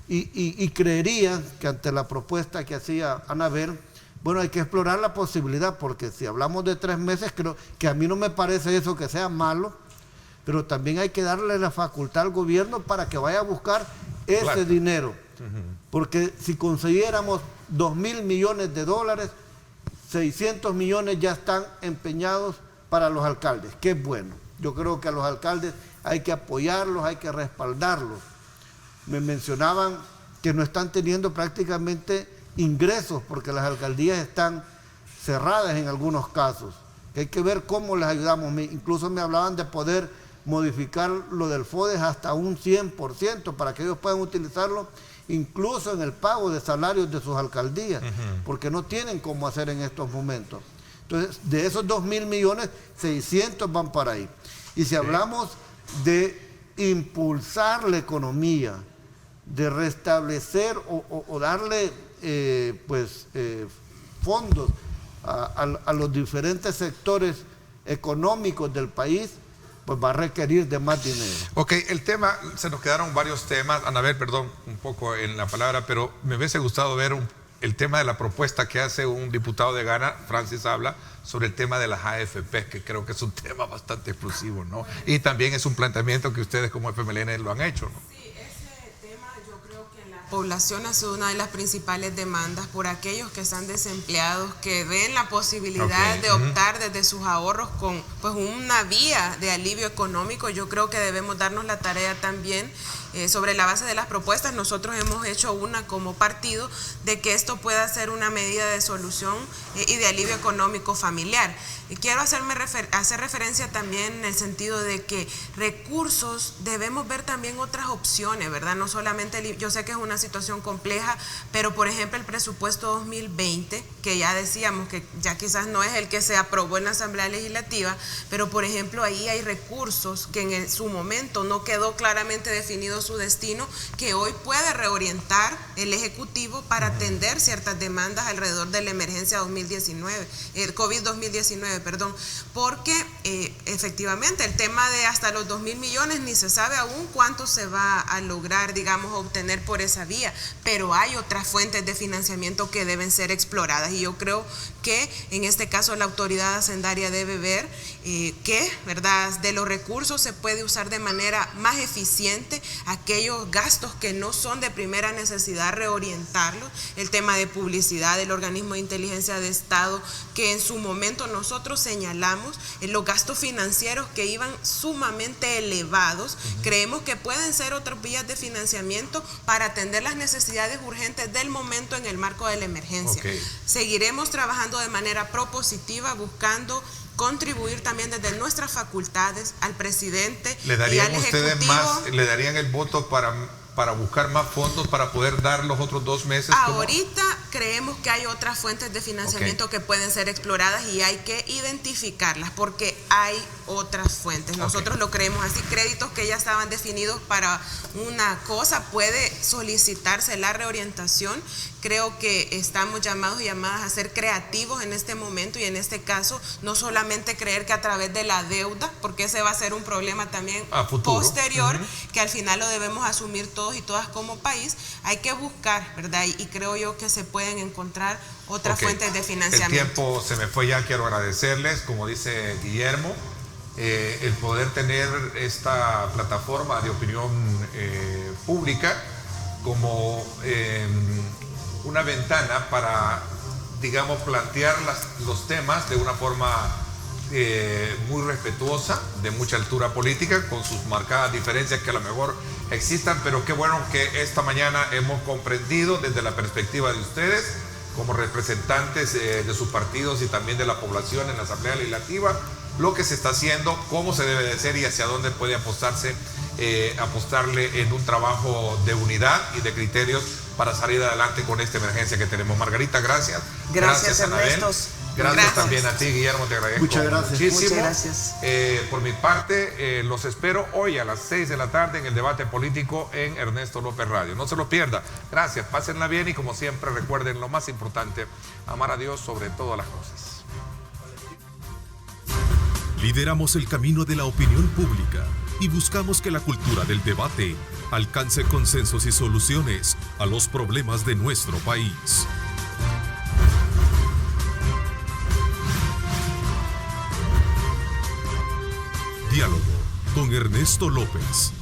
Y creería que ante la propuesta que hacía Anabel, bueno, hay que explorar la posibilidad, porque si hablamos de 3 meses, creo que a mí no me parece eso que sea malo, pero también hay que darle la facultad al gobierno para que vaya a buscar ese dinero. Porque si consiguiéramos 2.000 millones de dólares, 600 millones ya están empeñados para los alcaldes, que es bueno. Yo creo que a los alcaldes hay que apoyarlos, hay que respaldarlos. Me mencionaban que no están teniendo prácticamente ingresos porque las alcaldías están cerradas en algunos casos. Que hay que ver cómo les ayudamos. Incluso me hablaban de poder modificar lo del FODES hasta un 100% para que ellos puedan utilizarlo incluso en el pago de salarios de sus alcaldías, porque no tienen cómo hacer en estos momentos. Entonces, de esos 2.000 millones, 600 van para ahí. Y si hablamos de impulsar la economía, de restablecer o darle fondos a los diferentes sectores económicos del país, pues va a requerir de más dinero. Ok, el tema, se nos quedaron varios temas. Anabel, perdón, un poco en la palabra, pero me hubiese gustado ver el tema de la propuesta que hace un diputado de Ghana, Francis Habla, sobre el tema de las AFP, que creo que es un tema bastante exclusivo, ¿no? Y también es un planteamiento que ustedes como FMLN lo han hecho, ¿no? Sí, ese tema yo creo que la población ha sido una de las principales demandas por aquellos que están desempleados, que ven la posibilidad de optar desde sus ahorros con pues una vía de alivio económico. Yo creo que debemos darnos la tarea también sobre la base de las propuestas, nosotros hemos hecho una como partido de que esto pueda ser una medida de solución y de alivio económico familiar. Y quiero hacer referencia también en el sentido de que recursos debemos ver también otras opciones, ¿verdad? No solamente, yo sé que es una situación compleja, pero por ejemplo el presupuesto 2020, que ya decíamos que ya quizás no es el que se aprobó en la Asamblea Legislativa, pero por ejemplo ahí hay recursos que en su momento no quedó claramente definido su destino, que hoy puede reorientar el Ejecutivo para atender ciertas demandas alrededor de la emergencia COVID-2019, porque efectivamente el tema de hasta los 2.000 millones ni se sabe aún cuánto se va a lograr, digamos, obtener por esa vía, pero hay otras fuentes de financiamiento que deben ser exploradas y yo creo que en este caso la autoridad hacendaria debe ver que, ¿verdad?, de los recursos se puede usar de manera más eficiente aquellos gastos que no son de primera necesidad, reorientarlos, el tema de publicidad del organismo de inteligencia de Estado, que en su momento nosotros señalamos los gastos financieros que iban sumamente elevados. Creemos que pueden ser otras vías de financiamiento para atender las necesidades urgentes del momento en el marco de la emergencia. Seguiremos trabajando de manera propositiva, buscando contribuir también desde nuestras facultades al presidente y al Ejecutivo. ¿Ustedes le darían el voto para buscar más fondos para poder dar los otros 2 meses? Ahorita creemos que hay otras fuentes de financiamiento que pueden ser exploradas y hay que identificarlas porque hay otras fuentes. Nosotros lo creemos así. Créditos que ya estaban definidos para una cosa, puede solicitarse la reorientación. Creo que estamos llamados y llamadas a ser creativos en este momento y en este caso no solamente creer que a través de la deuda, porque ese va a ser un problema también posterior, que al final lo debemos asumir todos y todas como país. Hay que buscar, ¿verdad? Y creo yo que se pueden encontrar otras fuentes de financiamiento. El tiempo se me fue ya, quiero agradecerles, como dice Guillermo, el poder tener esta plataforma de opinión pública como una ventana para, digamos, plantear los temas de una forma muy respetuosa, de mucha altura política, con sus marcadas diferencias que a lo mejor existan, pero qué bueno que esta mañana hemos comprendido desde la perspectiva de ustedes, como representantes de sus partidos y también de la población en la Asamblea Legislativa, lo que se está haciendo, cómo se debe de hacer y hacia dónde puede apostarle en un trabajo de unidad y de criterios para salir adelante con esta emergencia que tenemos. Margarita, gracias. Gracias, Anabel. Gracias también a ti, Guillermo, te agradezco muchísimo. Muchas gracias. Por mi parte, los espero hoy a las 6 de la tarde en el debate político en Ernesto López Radio. No se lo pierda. Gracias, pásenla bien y como siempre recuerden lo más importante, amar a Dios sobre todas las cosas. Lideramos el camino de la opinión pública y buscamos que la cultura del debate alcance consensos y soluciones a los problemas de nuestro país. Diálogo con Ernesto López.